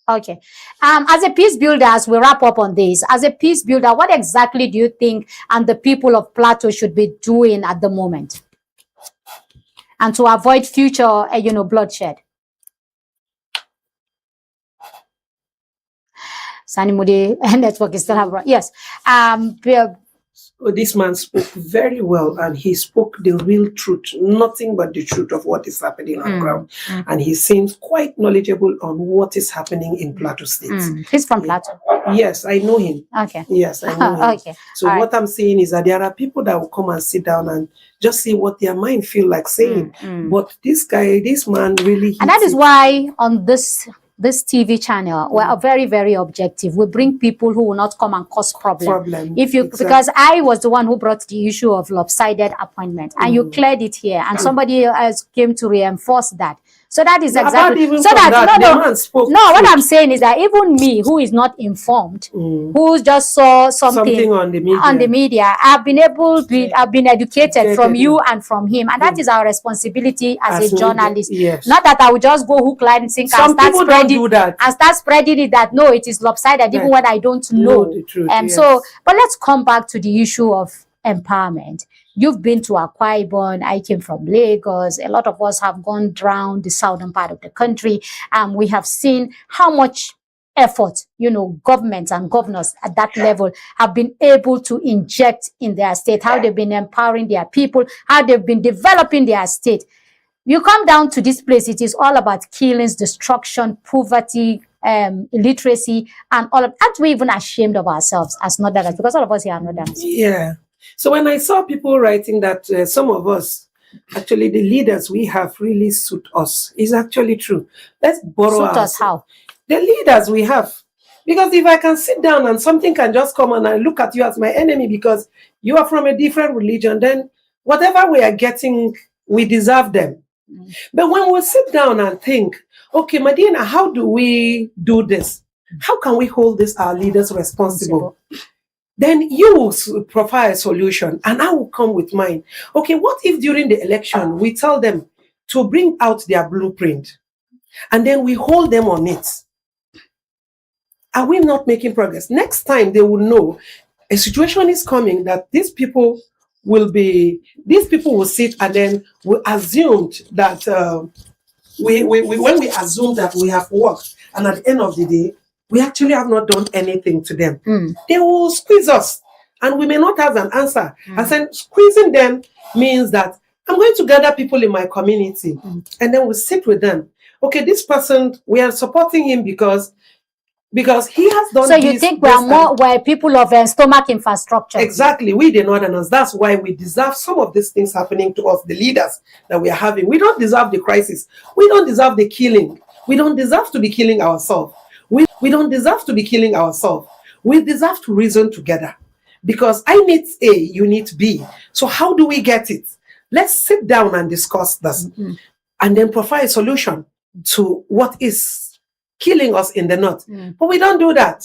Okay. As a peace builder, as we wrap up on this, as a peace builder, what exactly do you think and the people of Plateau should be doing at the moment, and to avoid future, bloodshed? Sani Mudi network is still have yes. This man spoke very well, and he spoke the real truth, nothing but the truth of what is happening on ground. And he seems quite knowledgeable on what is happening in Plateau State. He's from Plateau. Yes, I know him. Okay. Yes, I know him. Okay. So what I'm saying is that there are people that will come and sit down and just see what their mind feel like saying. But this man really. And that is why on this TV channel, we are very, very objective. We bring people who will not come and cause problem. Because I was the one who brought the issue of lopsided appointment, and you cleared it here, and somebody else came to reinforce that. So that is exactly what I'm saying is that even me, who is not informed, who just saw something on the media, I've been educated from you and from him, and that is our responsibility as a journalist. Not that I will just go hook, line, and sink and start spreading it that no, it is lopsided, even when I don't know. The truth, but let's come back to the issue of empowerment. You've been to Akwa Ibom. I came from Lagos. A lot of us have gone down the southern part of the country, and we have seen how much effort, governments and governors at that level have been able to inject in their state, how they've been empowering their people, how they've been developing their state. You come down to this place, it is all about killings, destruction, poverty, illiteracy, and all of that. Aren't we even ashamed of ourselves as Northerners? Because all of us here are Northerners. Yeah. So when I saw people writing that some of us actually the leaders we have really suit us. It's actually true. Let's borrow Suit us how? the leaders we have. Because if I can sit down and something can just come and I look at you as my enemy because you are from a different religion, then whatever we are getting, we deserve them. But when we sit down and think, okay, Medina, how do we do this? How can we hold our leaders responsible? Then you will provide a solution and I will come with mine. Okay, what if during the election we tell them to bring out their blueprint and then we hold them on it? Are we not making progress? Next time they will know a situation is coming that these people will sit and then we assumed that when we assume that we have worked and at the end of the day we actually have not done anything to them, they will squeeze us and we may not have an answer. And then squeezing them means that I'm going to gather people in my community and then we sit with them. Okay, this person, we are supporting him because he has done. So you think we're people of stomach infrastructure? Exactly, we the Northerners. That's why we deserve some of these things happening to us, the leaders that we are having. We don't deserve the crisis. We don't deserve the killing. We don't deserve to be killing ourselves. We don't deserve to be killing ourselves. We deserve to reason together. Because I need A, you need B. So how do we get it? Let's sit down and discuss this and then provide a solution to what is killing us in the north. But we don't do that.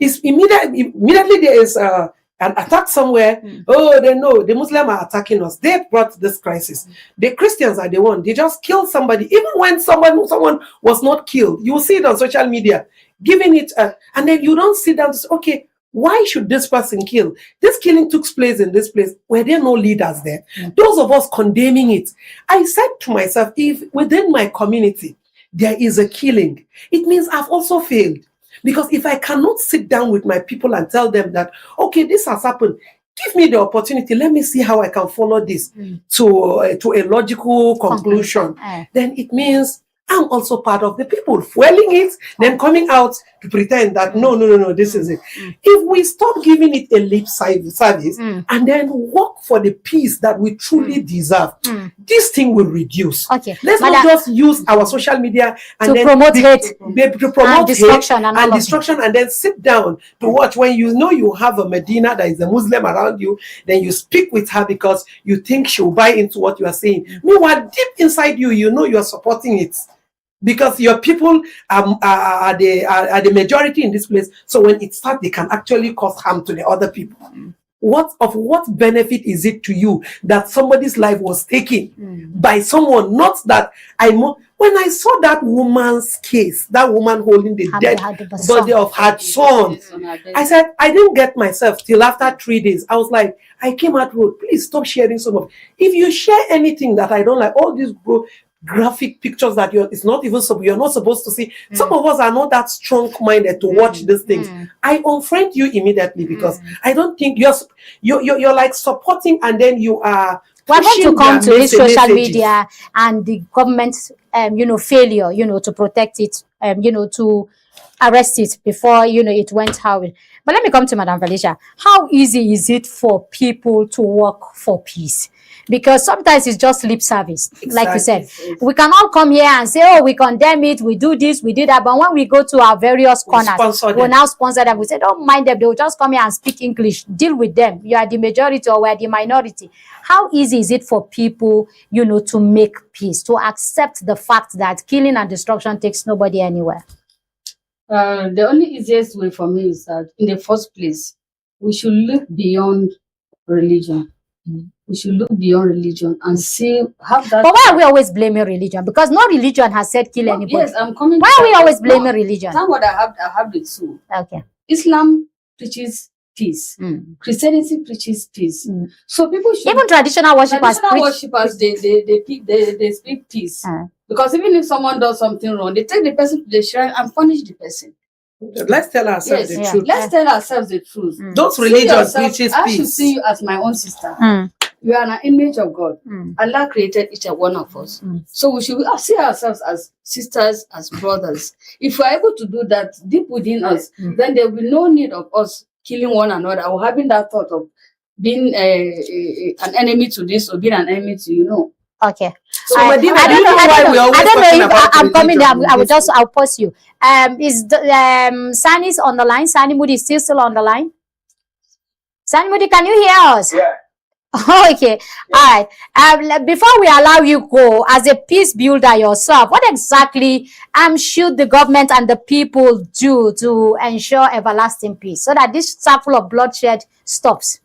It's immediately there is an attack somewhere. Oh, they know the Muslims are attacking us. They brought this crisis. The Christians are the one. They just killed somebody. Even when someone was not killed, you will see it on social media, giving it, and then you don't sit down to say, okay, why should this person kill? This killing took place in this place. Were there no leaders there? Those of us condemning it. I said to myself, if within my community, there is a killing, it means I've also failed. Because if I cannot sit down with my people and tell them that, okay, this has happened, give me the opportunity, let me see how I can follow this to a logical conclusion, then it means I'm also part of the people fueling it, then coming out to pretend that no, this is it. If we stop giving it a lip service and then work for the peace that we truly deserve, this thing will reduce. Okay. Let's not just use our social media and to promote hate, to promote destruction and destruction, and then sit down to watch when you know you have a Medina that is a Muslim around you, then you speak with her because you think she'll buy into what you are saying. Meanwhile, deep inside you, you know you are supporting it. Because your people are the majority in this place. So when it starts, they can actually cause harm to the other people. What benefit is it to you that somebody's life was taken by someone? Not that when I saw that woman's case, that woman holding the dead body of her son, I said, I didn't get myself till after 3 days. I was like, I came out road, please stop sharing some of. If you share anything that I don't like, all these graphic pictures that you're not supposed to see. Some of us are not that strong-minded to watch these things. I unfriend you immediately because I don't think you're like supporting, and then you are. We're going to come to this social media and the government's failure, to protect it, to arrest it before it went how. But let me come to Madam Felicia. How easy is it for people to work for peace? Because sometimes it's just lip service. Exactly. Like you said, we can all come here and say, oh, we condemn it, we do this, we do that. But when we go to our various corners, we'll now sponsor them. We say, don't mind them. They will just come here and speak English. Deal with them. You are the majority or we're the minority. How easy is it for people, to make peace, to accept the fact that killing and destruction takes nobody anywhere? The only easiest way for me is that, in the first place, we should look beyond religion. We should look beyond religion and see how that. But why are we always blaming religion? Because no religion has said kill anybody. Yes, I'm coming. Why are we always blaming religion? That's what I have the two. Okay. Islam preaches peace. Christianity preaches peace. So people should, even traditional worshippers they speak peace. Because even if someone does something wrong, they take the person to the shrine and punish the person. Let's tell ourselves the truth. Let's tell ourselves the truth. Those religions preaches peace. I should see you as my own sister. You are an image of God. Allah created each and one of us. So we should see ourselves as sisters, as brothers. If we're able to do that deep within us, then there will be no need of us killing one another or having that thought of being an enemy to this or being an enemy to Okay. So, I Medina, don't know. I don't know if I'm coming there. I'll pause you. Is Sani's on the line? Sani Moody is still on the line? Sani Moody, can you hear us? Yeah. Okay. All right. Before we allow you go, as a peace builder yourself, what exactly should the government and the people do to ensure everlasting peace so that this cycle of bloodshed stops?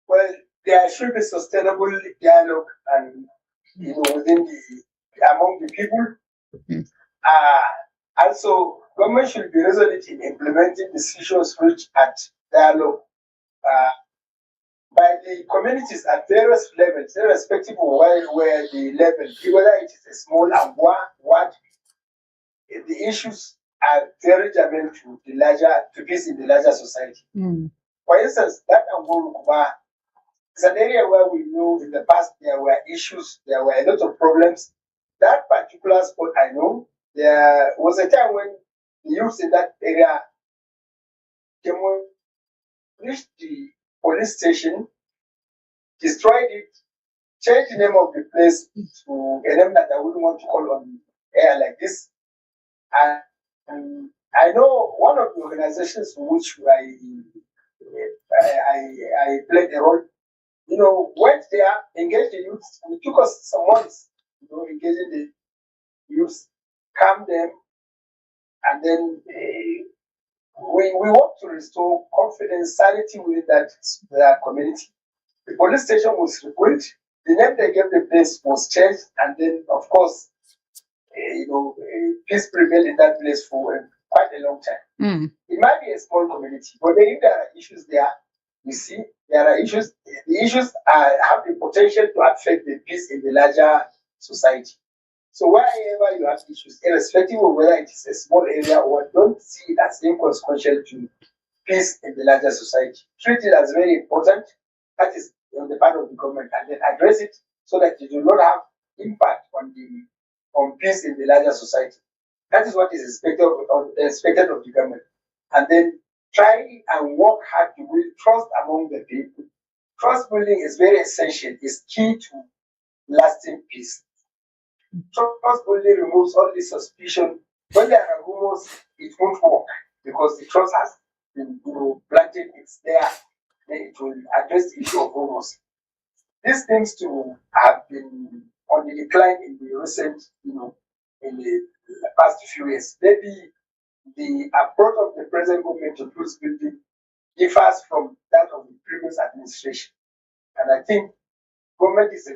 Well, there should be sustainable dialogue and within among the people. Also, government should be resolute in implementing decisions reached at dialogue by the communities at various levels, irrespective of where the level, whether it is a small and what the issues are very germane to peace in the larger society. For instance, that Angolu Kuba is an area where we know in the past there were issues, there were a lot of problems. That particular spot, I know, there was a time when the youth in that area demolished the police station, destroyed it, changed the name of the place to a name that I wouldn't want to call on air like this. And I know one of the organizations in which I played a role, went there, engaged the youth. It took us some months, engaging the youth, calm them, and then we worked to restore confidence, sanity within that community. The police station was rebuilt. The name they gave the place was changed, and then, of course, peace prevailed in that place for quite a long time. It might be a small community, but if there are issues there, you see, there are issues. The issues have the potential to affect the peace in the larger society. So wherever you have issues, irrespective of whether it is a small area or don't see it as inconsequential to peace in the larger society, treat it as very important. That is on the part of the government, and then address it so that it do not have impact on peace in the larger society. That is what is expected of the government. And then try and work hard to build trust among the people. Trust building is very essential, is key to lasting peace. Trust building removes all the suspicion. When there are rumors, it won't work because the trust has been planted, it's there, then it will address the issue of rumors. These things too have been on the decline in the recent, in the past few years. Maybe the approach of the present government to truth building differs from that of the previous administration. And I think government is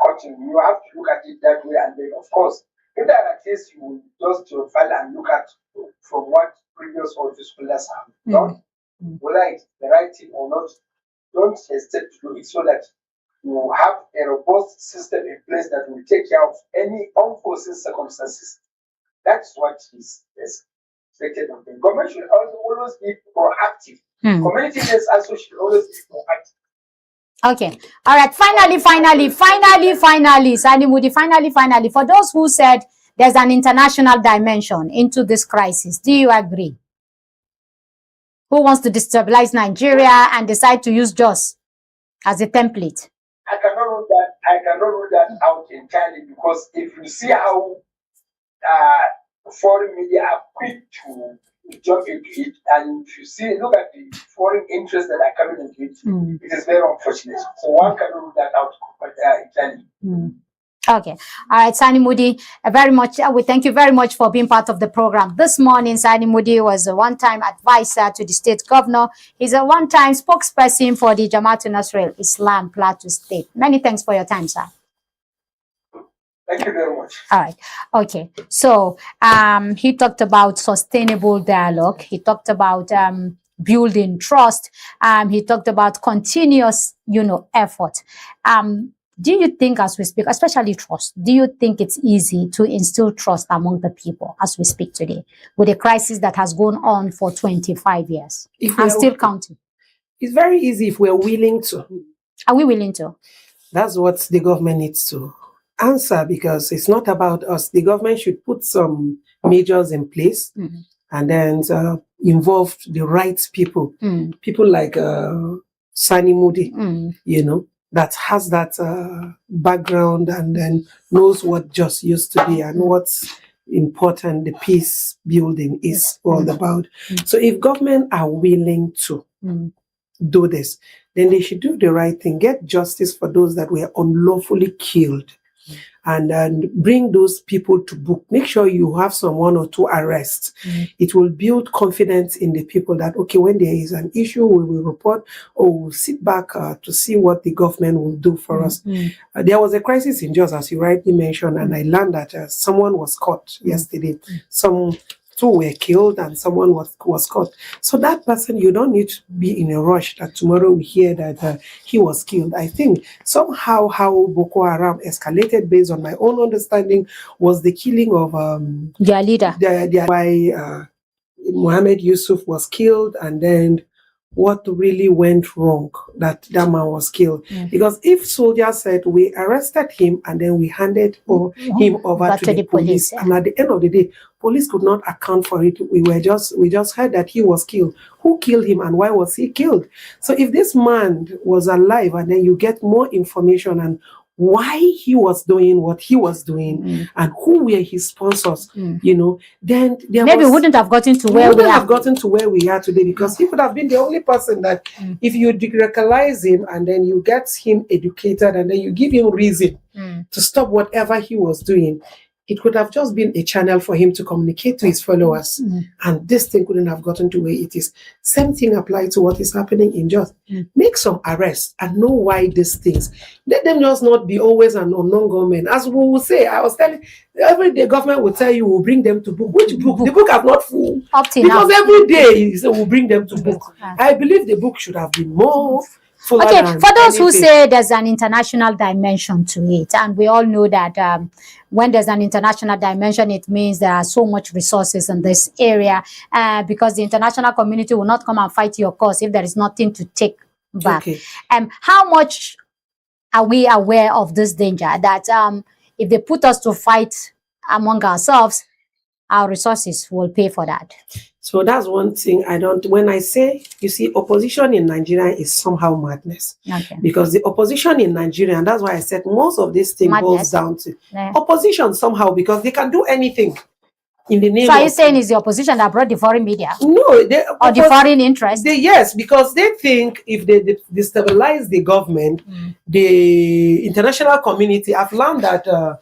continue. You have to look at it that way, and then, of course, if there are cases you will just file and look at from what previous office holders have done, whether it's the right thing or not, don't hesitate to do it so that you have a robust system in place that will take care of any unforeseen circumstances. That's what is expected of them. Government should also always be proactive. Community leaders also should always be proactive. Okay. All right. Finally, Sani Moody, finally, for those who said there's an international dimension into this crisis, do you agree? Who wants to destabilize Nigeria and decide to use JOS as a template? I cannot rule that out entirely, because if you see how foreign media are quick to jump into it, and if you look at the foreign interests that are coming into it, it is very unfortunate. So one cannot rule that out entirely. Okay. All right, Sani Moody, we thank you very much for being part of the program this morning. Sani Moody was a one-time advisor to the state governor. He's a one-time spokesperson for the Jamaatul Nasrul Islam Plateau State. Many thanks for your time, sir. Thank you very much. All right. Okay. So he talked about sustainable dialogue. He talked about building trust. He talked about continuous, effort. Do you think, as we speak, especially trust, do you think it's easy to instill trust among the people as we speak today with a crisis that has gone on for 25 years and still counting? It's very easy if we're willing to. Are we willing to? That's what the government needs to answer, because it's not about us. The government should put some measures in place and then involve the right people. People like Sani Moody, that has that background and then knows what just used to be and what's important the peace building is all about. So if government are willing to do this, then they should do the right thing, get justice for those that were unlawfully killed, and bring those people to book. Make sure you have some 1 or 2 arrests. It will build confidence in the people that, okay, when there is an issue, we will report or we'll sit back to see what the government will do for us. There was a crisis in Jos, as you rightly mentioned, and I learned that someone was caught yesterday. Some 2 were killed and someone was caught. So that person, you don't need to be in a rush that tomorrow we hear that he was killed. I think somehow how Boko Haram escalated, based on my own understanding, was the killing of their leader. Why Mohammed Yusuf was killed, and then what really went wrong that man was killed. Because if soldiers said we arrested him and then we handed him over to the police, and at the end of the day, police could not account for it. We just heard that he was killed. Who killed him and why was he killed? So if this man was alive and then you get more information and why he was doing what he was doing and who were his sponsors, then maybe we wouldn't have gotten to where we are today, because he could have been the only person that if you radicalize him and then you get him educated and then you give him reason to stop whatever he was doing, it could have just been a channel for him to communicate to his followers. And this thing couldn't have gotten to where it is. Same thing applies to what is happening in Jos. Make some arrests and know why these things. Let them just not be always an unknown government. As we will say, I was telling, every day government will tell you we'll bring them to book. Which book? The book have not full. Because every day you say we'll bring them to book. I believe the book should have been more. Okay, for those who say there's an international dimension to it, and we all know that when there's an international dimension, it means there are so much resources in this area, because the international community will not come and fight your cause if there is nothing to take back. How much are we aware of this danger that if they put us to fight among ourselves, our resources will pay for that? So that's one thing when I say, you see, opposition in Nigeria is somehow madness. Because the opposition in Nigeria, and that's why I said most of this thing boils down to opposition somehow, because they can do anything in the name of... So are you saying it's the opposition that brought the foreign media? No. Or the foreign interest? Yes, because they think if they destabilize the government, the international community, have learned that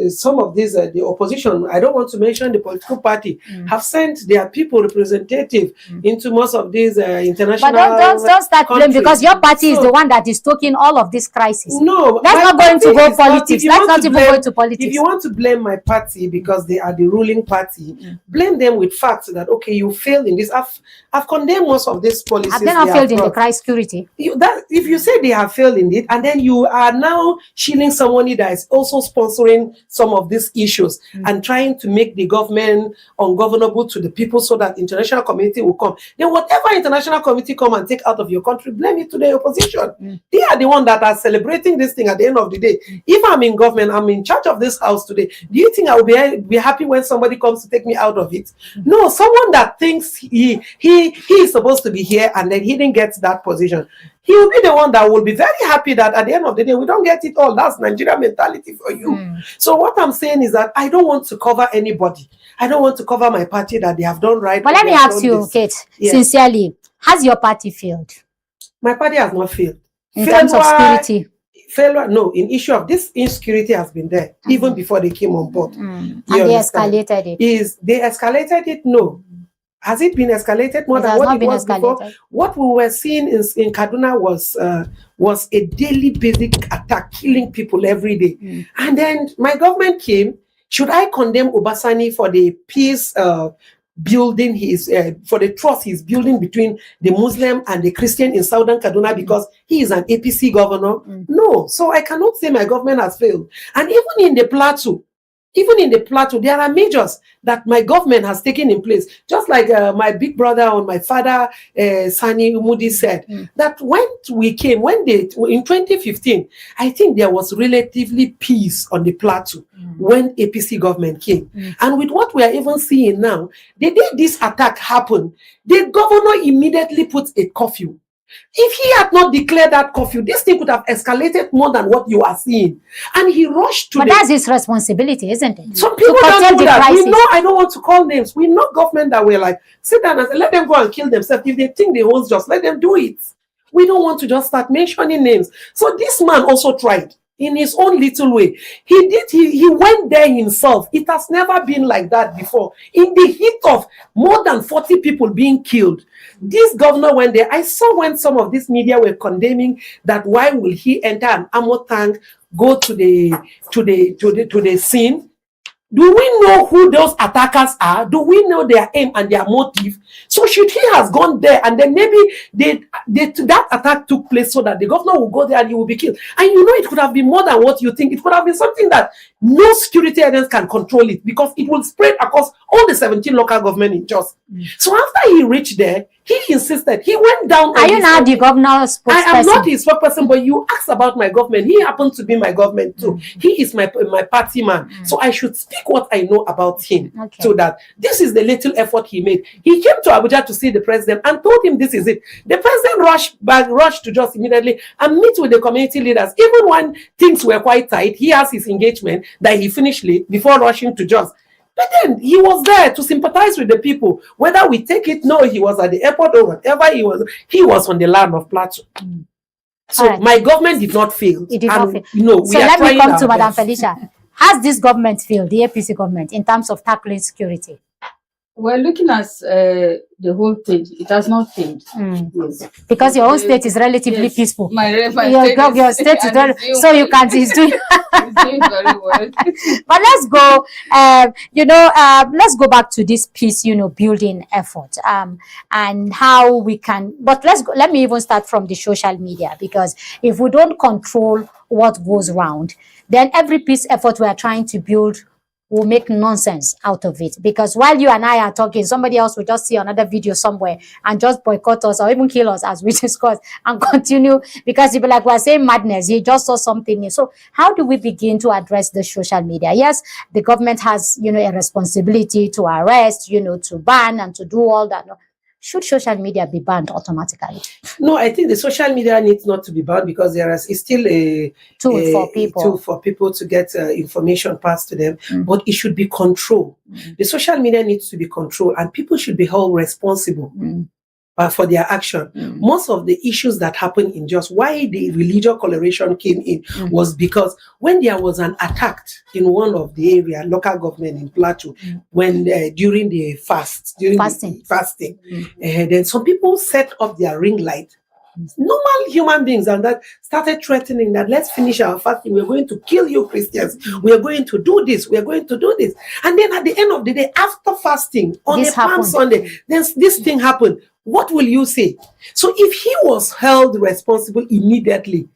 some of these, the opposition, I don't want to mention the political party, have sent their people representative into most of these international. But don't start blaming, because your party is the one that is stoking all of this crisis. No, that's not going to go politics. That's not even going to politics. If you want to blame my party because they are the ruling party, blame them with facts that, okay, you failed in this. I've condemned most of these policies. Have they not failed in the crisis security? If you say they have failed in it, and then you are now shielding someone that is also sponsoring some of these issues and trying to make the government ungovernable to the people so that international community will come, then whatever international community come and take out of your country, blame it to the opposition. They are the one that are celebrating this thing at the end of the day. If I'm in government, I'm in charge of this house today, do you think I will be happy when somebody comes to take me out of it? No, someone that thinks he is supposed to be here and then he didn't get that position, he will be the one that will be very happy that at the end of the day, we don't get it all. That's Nigeria mentality for you. So what I'm saying is that I don't want to cover anybody. I don't want to cover my party that they have done right. But let me ask you, Kate, sincerely, has your party failed? My party has not failed. In terms of security? Failure, no. In issue of this, insecurity has been there even before they came on board. And they escalated it. They escalated it? No. Has it been escalated more than what it was before? What we were seeing in Kaduna was a daily basic attack, killing people every day. And then my government came. Should I condemn Obasani for the peace building for the trust he's building between the Muslim and the Christian in southern Kaduna because he is an APC governor? No. So I cannot say my government has failed. And even in the plateau, there are measures that my government has taken in place. Just like my big brother or my father, Sani Moody, said, that when in 2015, I think there was relatively peace on the plateau when APC government came. And with what we are even seeing now, the day this attack happened, the governor immediately put a curfew. If he had not declared that curfew, this thing could have escalated more than what you are seeing. And he rushed to But that's his responsibility, isn't it? Some people don't do that. Crisis. We know, I don't want to call names. We know government that were like, sit down and say, let them go and kill themselves. If they think they hold just, let them do it. We don't want to just start mentioning names. So this man also tried in his own little way. He went there himself. It has never been like that before. In the heat of more than 40 people being killed, this governor went there. I saw when some of this media were condemning that why will he enter an armor tank, go to the scene. Do we know who those attackers are? Do we know their aim and their motive? So should he has gone there and then maybe that attack took place so that the governor will go there and he will be killed? And you know it could have been more than what you think. It could have been something that no security agents can control it because it will spread across all the 17 local government in Jos. So after he reached there, he insisted. He went down. Are you now the governor's spokesperson? I am not his spokesperson, but you asked about my government. He happens to be my government too. He is my party man. So I should speak what I know about him. Okay. So that this is the little effort he made. He came to Abuja to see the president and told him this is it. The president rushed to just immediately and meet with the community leaders. Even when things were quite tight, he has his engagement that he finished late before rushing to just. But then he was there to sympathize with the people. Whether we take it, no, he was at the airport or whatever he was on the land of Plateau. So right. My government did not fail. It did not fail. No, so let me come to Madam Felicia. Has this government failed, the APC government, in terms of tackling security? Well, looking at the whole thing, it has not failed. Yes. Because your own state is relatively peaceful. My your state is very, so you can't. It's doing very well. But let's go. Let's go back to this peace, building effort. And how we can. But let me even start from the social media, because if we don't control what goes around, then every peace effort we are trying to build will make nonsense out of it. Because while you and I are talking, somebody else will just see another video somewhere and just boycott us or even kill us, as we discussed, and continue, because you'll be like, we're saying madness, he just saw something new. So how do we begin to address the social media? Yes, the government has, a responsibility to arrest, to ban and to do all that. No. Should social media be banned automatically? No, I think the social media needs not to be banned because it's still a tool for people to get information passed to them. But it should be controlled. The social media needs to be controlled, and people should be held responsible for their action. Most of the issues that happened in Jos, why the religious coloration came in was because when there was an attack in one of the area, local government in Plateau, when during the fasting, then some people set up their ring light, normal human beings, and that started threatening that let's finish our fasting, we're going to kill you Christians, we're going to do this, we're going to do this. And then at the end of the day, after fasting on a Palm Sunday, then this thing happened. What will you say? So if he was held responsible immediately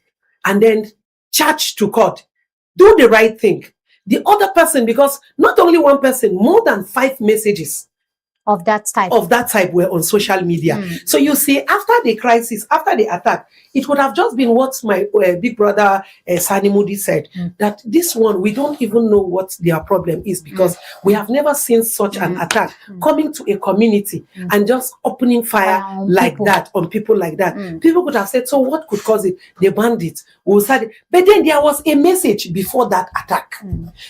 and then charged to court, do the right thing. The other person, because not only one person, more than 5 messages of that type were on social media. So you see, after the crisis, after the attack, it would have just been what my big brother Sani Moody said, that this one, we don't even know what their problem is, because we have never seen such an attack coming to a community and just opening fire like that on people like that. People could have said, so what could cause it? The bandits will start. But then there was a message before that attack.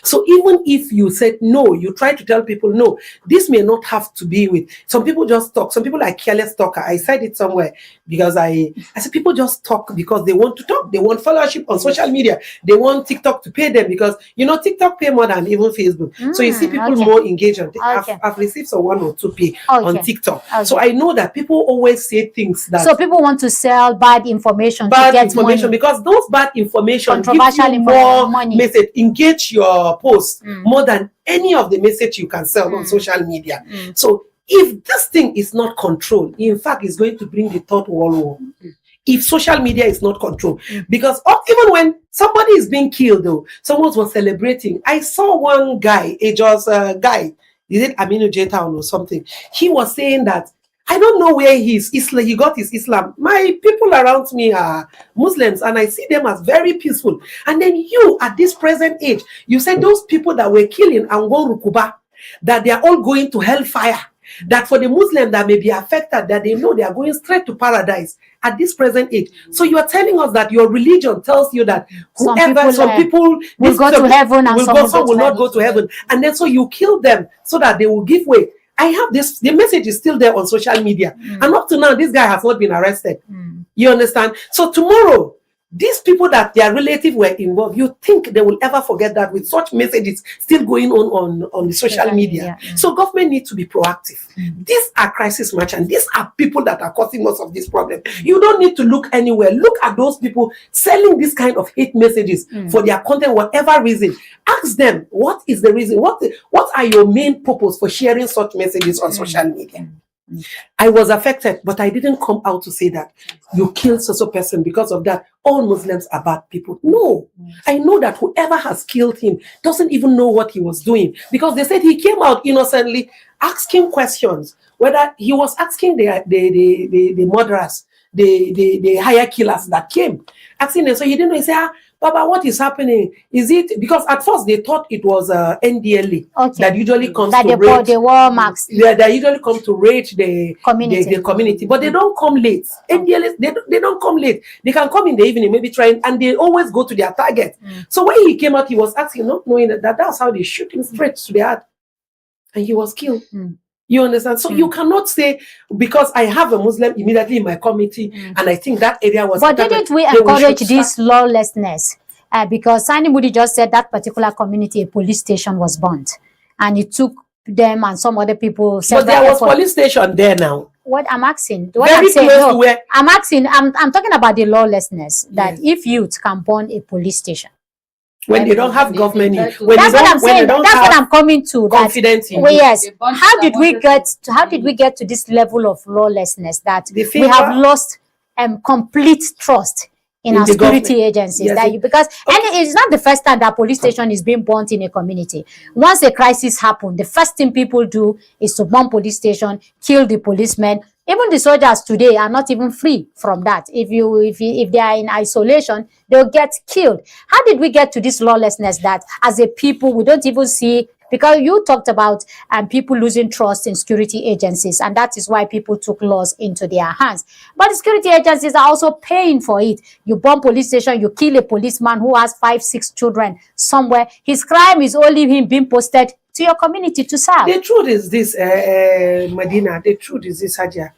So even if you said no, you try to tell people, no, this may not have to be with. Some people just talk. Some people are careless talker. I said it somewhere because I said people just talk because they want to talk. They want followership on social media. They want TikTok to pay them because, TikTok pay more than even Facebook. So you see people more engaged on I've received some 1 or 2 pay on TikTok. So I know that people always say things that. So people want to sell bad information to get money. Because those bad information controversial give you more money. Message, engage your post more than any of the message you can sell on social media. So if this thing is not controlled, in fact, it's going to bring the third world war. If social media is not controlled, because even when somebody is being killed, though, someone was celebrating. I saw one guy, is it Aminu J-Town or something? He was saying that, I don't know where he got his Islam. My people around me are Muslims, and I see them as very peaceful. And then you, at this present age, you said those people that were killing Angon Rukuba, that they are all going to hellfire. that for the Muslim that may be affected, that they know they are going straight to paradise at this present age. So you are telling us that your religion tells you that some people will go to heaven and some will not go to heaven. And then so you kill them so that they will give way. I have this, the message is still there on social media. And up to now, this guy has not been arrested. You understand? So tomorrow, these people that their relative were involved, you think they will ever forget that with such messages still going on the social media. So government needs to be proactive. These are crisis merchants. These are people that are causing most of this problem. You don't need to look anywhere. Look at those people selling this kind of hate messages for their content, whatever reason. Ask them, what is the reason? What are your main purpose for sharing such messages on social media? I was affected, but I didn't come out to say that you killed such a person because of that. All Muslims are bad people. No, I know that whoever has killed him doesn't even know what he was doing, because they said he came out innocently asking questions, whether he was asking the murderers, the hire killers that came, asking them. So he didn't know. He said, Baba, what is happening? Is it because at first they thought it was NDLA that usually comes to raid the war marks. They usually come to raid the community, but they don't come late. NDLA, they don't come late. They can come in the evening, maybe trying, and they always go to their target. So when he came out, he was asking, not knowing that that's how they shoot him straight to the heart, and he was killed. You understand? So you cannot say, because I have a Muslim immediately in my committee, and I think that area was... But didn't we encourage this lawlessness? Because Sani Moody just said that particular community, a police station was burnt. And it took them and some other people... But there was police station there now. What I'm asking... I'm asking, I'm talking about the lawlessness, that if youth can burn a police station, when they don't have government, that's what I'm saying. That's what I'm coming to. Confidence in yes. How did we get to this level of lawlessness that we have lost complete trust in our security agencies? Yes, Because it's not the first time that police station is being burnt in a community. Once a crisis happens, the first thing people do is to burn police station, kill the policemen. Even the soldiers today are not even free from that. If they are in isolation, they'll get killed. How did we get to this lawlessness that as a people we don't even see? Because you talked about people losing trust in security agencies, and that is why people took laws into their hands. But the security agencies are also paying for it. You bomb police station, you kill a policeman who has 5-6 children somewhere. His crime is only him being posted to your community to serve. The truth is this, Medina, the truth is this, Hadia.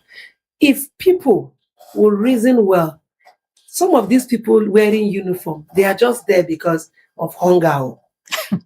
If people will reason well, some of these people wearing uniform, they are just there because of hunger.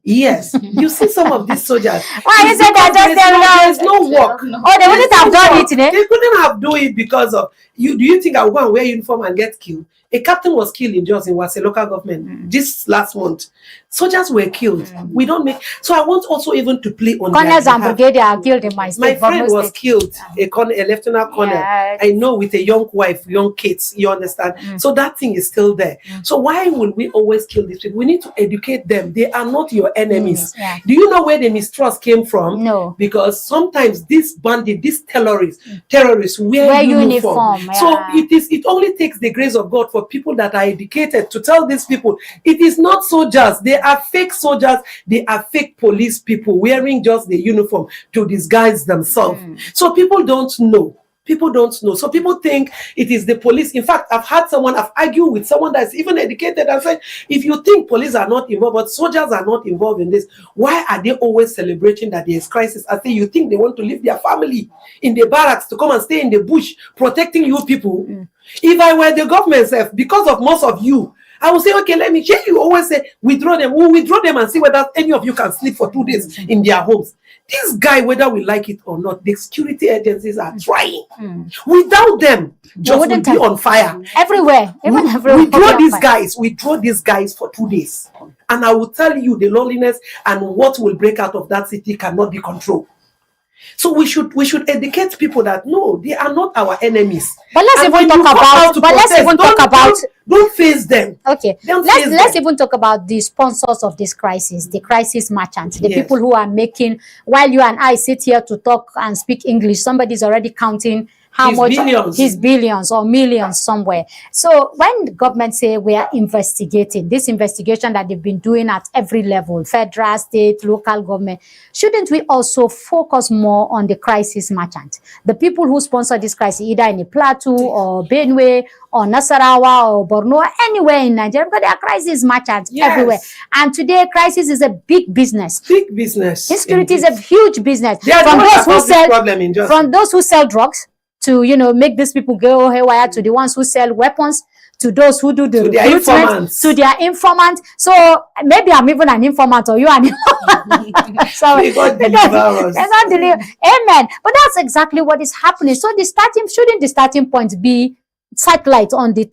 Yes, you see some of these soldiers. Why is it that there's no work? Oh, they wouldn't have done it. They couldn't have done it because of you. Do you think I will go and wear uniform and get killed? A captain was killed in Jos, in Wase local government this last month. Soldiers were killed. We don't make. So I want also even to play on Colonels and brigadiers are killed in my state. My friend was killed, a lieutenant colonel. I know, with a young wife, young kids. You understand? So that thing is still there. So why will we always kill these people? We need to educate them. They are not your enemies. Do you know where the mistrust came from? No. Because sometimes these bandits, these terrorists wear uniform. So it only takes the grace of God for people that are educated to tell these people it is not soldiers. They are fake soldiers. They are fake police people wearing just the uniform to disguise themselves. So people don't know. People don't know. So people think it is the police. In fact, I've argued with someone that's even educated and said, if you think police are not involved, but soldiers are not involved in this, why are they always celebrating that there is crisis? I say, you think they want to leave their family in the barracks to come and stay in the bush protecting you people? If I were the government, because of most of you, I will say, okay, let me check. You always say, withdraw them. We'll withdraw them and see whether any of you can sleep for 2 days in their homes. This guy, whether we like it or not, the security agencies are trying. Without them, just will be on fire. Everywhere. We draw these guys for 2 days. And I will tell you, the loneliness and what will break out of that city cannot be controlled. So we should educate people that no, they are not our enemies. But let's even talk about don't face them. Okay. Let's even talk about the sponsors of this crisis, the crisis merchants, the people who are making, while you and I sit here to talk and speak English, somebody's already counting how His much billions. his billions or millions somewhere. So when the government say we are investigating, this investigation that they've been doing at every level, federal, state, local government, shouldn't we also focus more on the crisis merchant, the people who sponsor this crisis, either in the Plateau or Benue or Nasarawa or Borno, anywhere in Nigeria, because there are crisis merchants everywhere. And today, crisis is a big business. Big business. Insecurity is a huge business. From those who sell drugs, to, you know, make these people go haywire, to the ones who sell weapons, to those who do the recruitment, to their informant. So maybe I'm even an informant, or you are an informant. So amen. But that's exactly what is happening. So shouldn't the starting point be satellite on the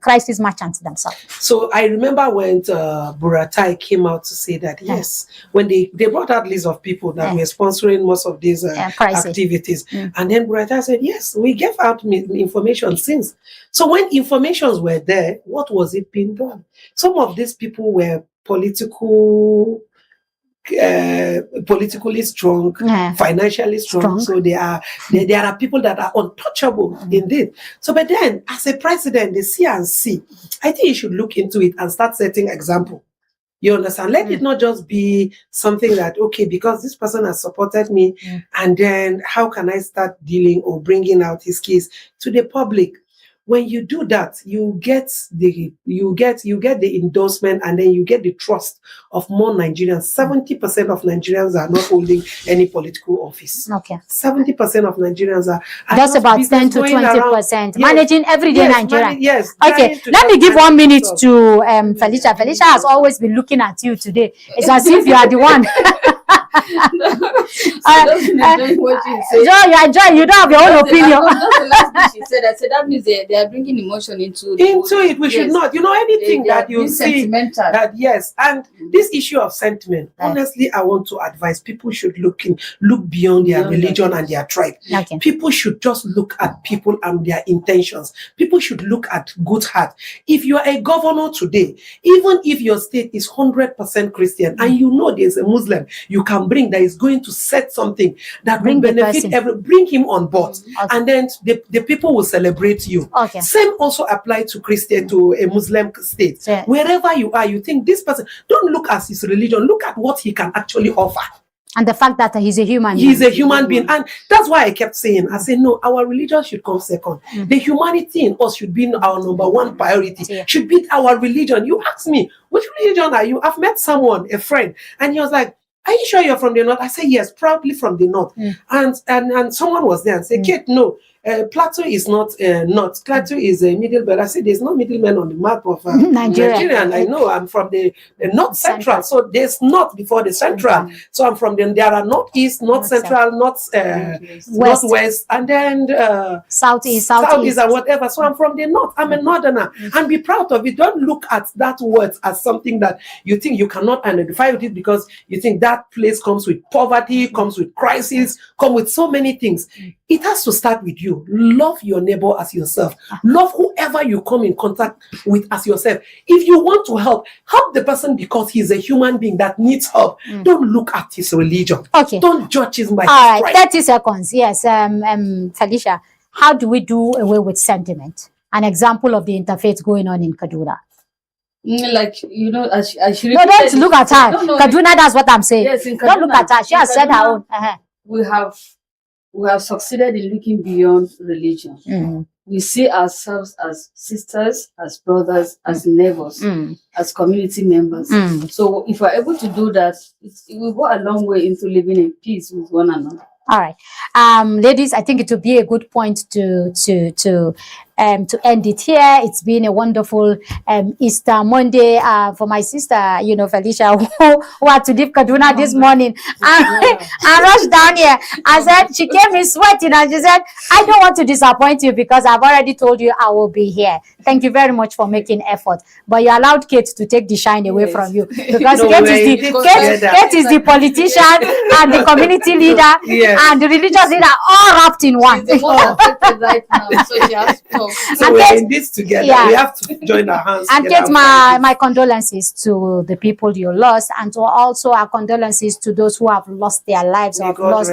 crisis merchants themselves? So I remember when Buratai came out to say that, yes, when they brought out list of people that were sponsoring most of these activities. And then Buratai said, yes, we gave out information since. So when informations were there, what was it being done? Some of these people were politically strong, financially strong. So there are people that are untouchable indeed. So but then as a president, the CNC, I think you should look into it and start setting example. You understand? Let it not just be something that, okay, because this person has supported me, and then how can I start dealing or bringing out his case to the public? When you do that, you get the endorsement, and then you get the trust of more Nigerians. 70% of Nigerians are not holding any political office. Okay. 70% of Nigerians are just about 10 to 20%. Managing everyday Nigeria. Yes. Okay. Let me give 1 minute to Felicia. Felicia has always been looking at you today. It's as if you are the one. Joy, you don't have your own opinion. That's the last thing she said. I said that means they are bringing emotion into it. We should not. You know, anything that you see that, yes. And this issue of sentiment, honestly, I want to advise people should look beyond their religion and their tribe. Okay. People should just look at people and their intentions. People should look at good heart. If you are a governor today, even if your state is 100% Christian, and you know there's a Muslim you can bring that is going to set something that will benefit bring him on board, and then the people will celebrate you. Okay. Same also apply to Christian, to a Muslim state. Yeah. Wherever you are, you think this person, don't look at his religion, look at what he can actually offer. And the fact that he's a human being. He's a human being. And that's why I kept saying, I said, no, our religion should come second. The humanity in us should be our number one priority. Should be our religion. You ask me, which religion are you? I've met someone, a friend, and he was like, are you sure you're from the north? I said, yes, proudly from the north. And someone was there and said, Kate, no, Plateau is not north. Plateau is a middle belt. I said, there's no middleman on the map of Nigeria. And I know I'm from the north central. So there's north before the central. So I'm from them. There are northeast, north central, northwest, and then southeast and whatever. So I'm from the north. I'm a northerner. And be proud of it. Don't look at that word as something that you think you cannot identify with it, because you think that place comes with poverty, comes with crisis, comes with so many things. It has to start with you. Love your neighbor as yourself. Love whoever you come in contact with as yourself. If you want to help the person because he's a human being that needs help. Don't look at his religion. Okay. Don't judge him by his All right, pride. 30 seconds. Yes, Felicia, how do we do away with sentiment? An example of the interfaith going on in Kaduna. Like, you know, I should No, don't look at her. Kaduna, that's what I'm saying. Yes, in Kaduna, don't look at her. She has said her own. We have succeeded in looking beyond religion. We see ourselves as sisters, as brothers, as neighbors, as community members. So if we're able to do that, it will go a long way into living in peace with one another. All right, ladies, I think it would be a good point to end it here. It's been a wonderful Easter Monday for my sister, you know, Felicia, who had to leave Kaduna this morning. I rushed down here. I said, she came in sweating, and she said, I don't want to disappoint you because I've already told you I will be here. Thank you very much for making effort. But you allowed Kate to take the shine away from you, because Kate is the politician and the community leader and the religious leader all wrapped in one. She's the one affected right now, so she has to talk. So we're in this together. Yeah. We have to join our hands and together. get my condolences to the people you lost, and to also our condolences to those who have lost their lives, May or have God lost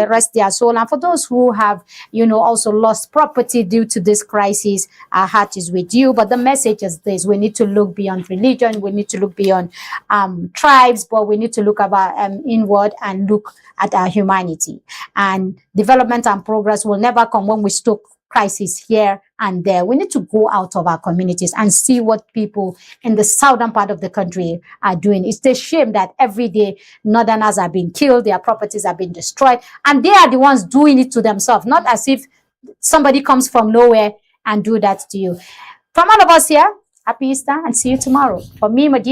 rest their soul, and for those who have, you know, also lost property due to this crisis, our heart is with you. But the message is this: we need to look beyond religion, we need to look beyond tribes, but we need to look about inward and look at our humanity. And development and progress will never come when we stoke crisis here and there. We need to go out of our communities and see what people in the southern part of the country are doing. It's a shame that every day northerners are being killed, their properties are being destroyed, and they are the ones doing it to themselves, not as if somebody comes from nowhere and do that to you. From all of us here, happy Easter, and see you tomorrow. For me, Medina.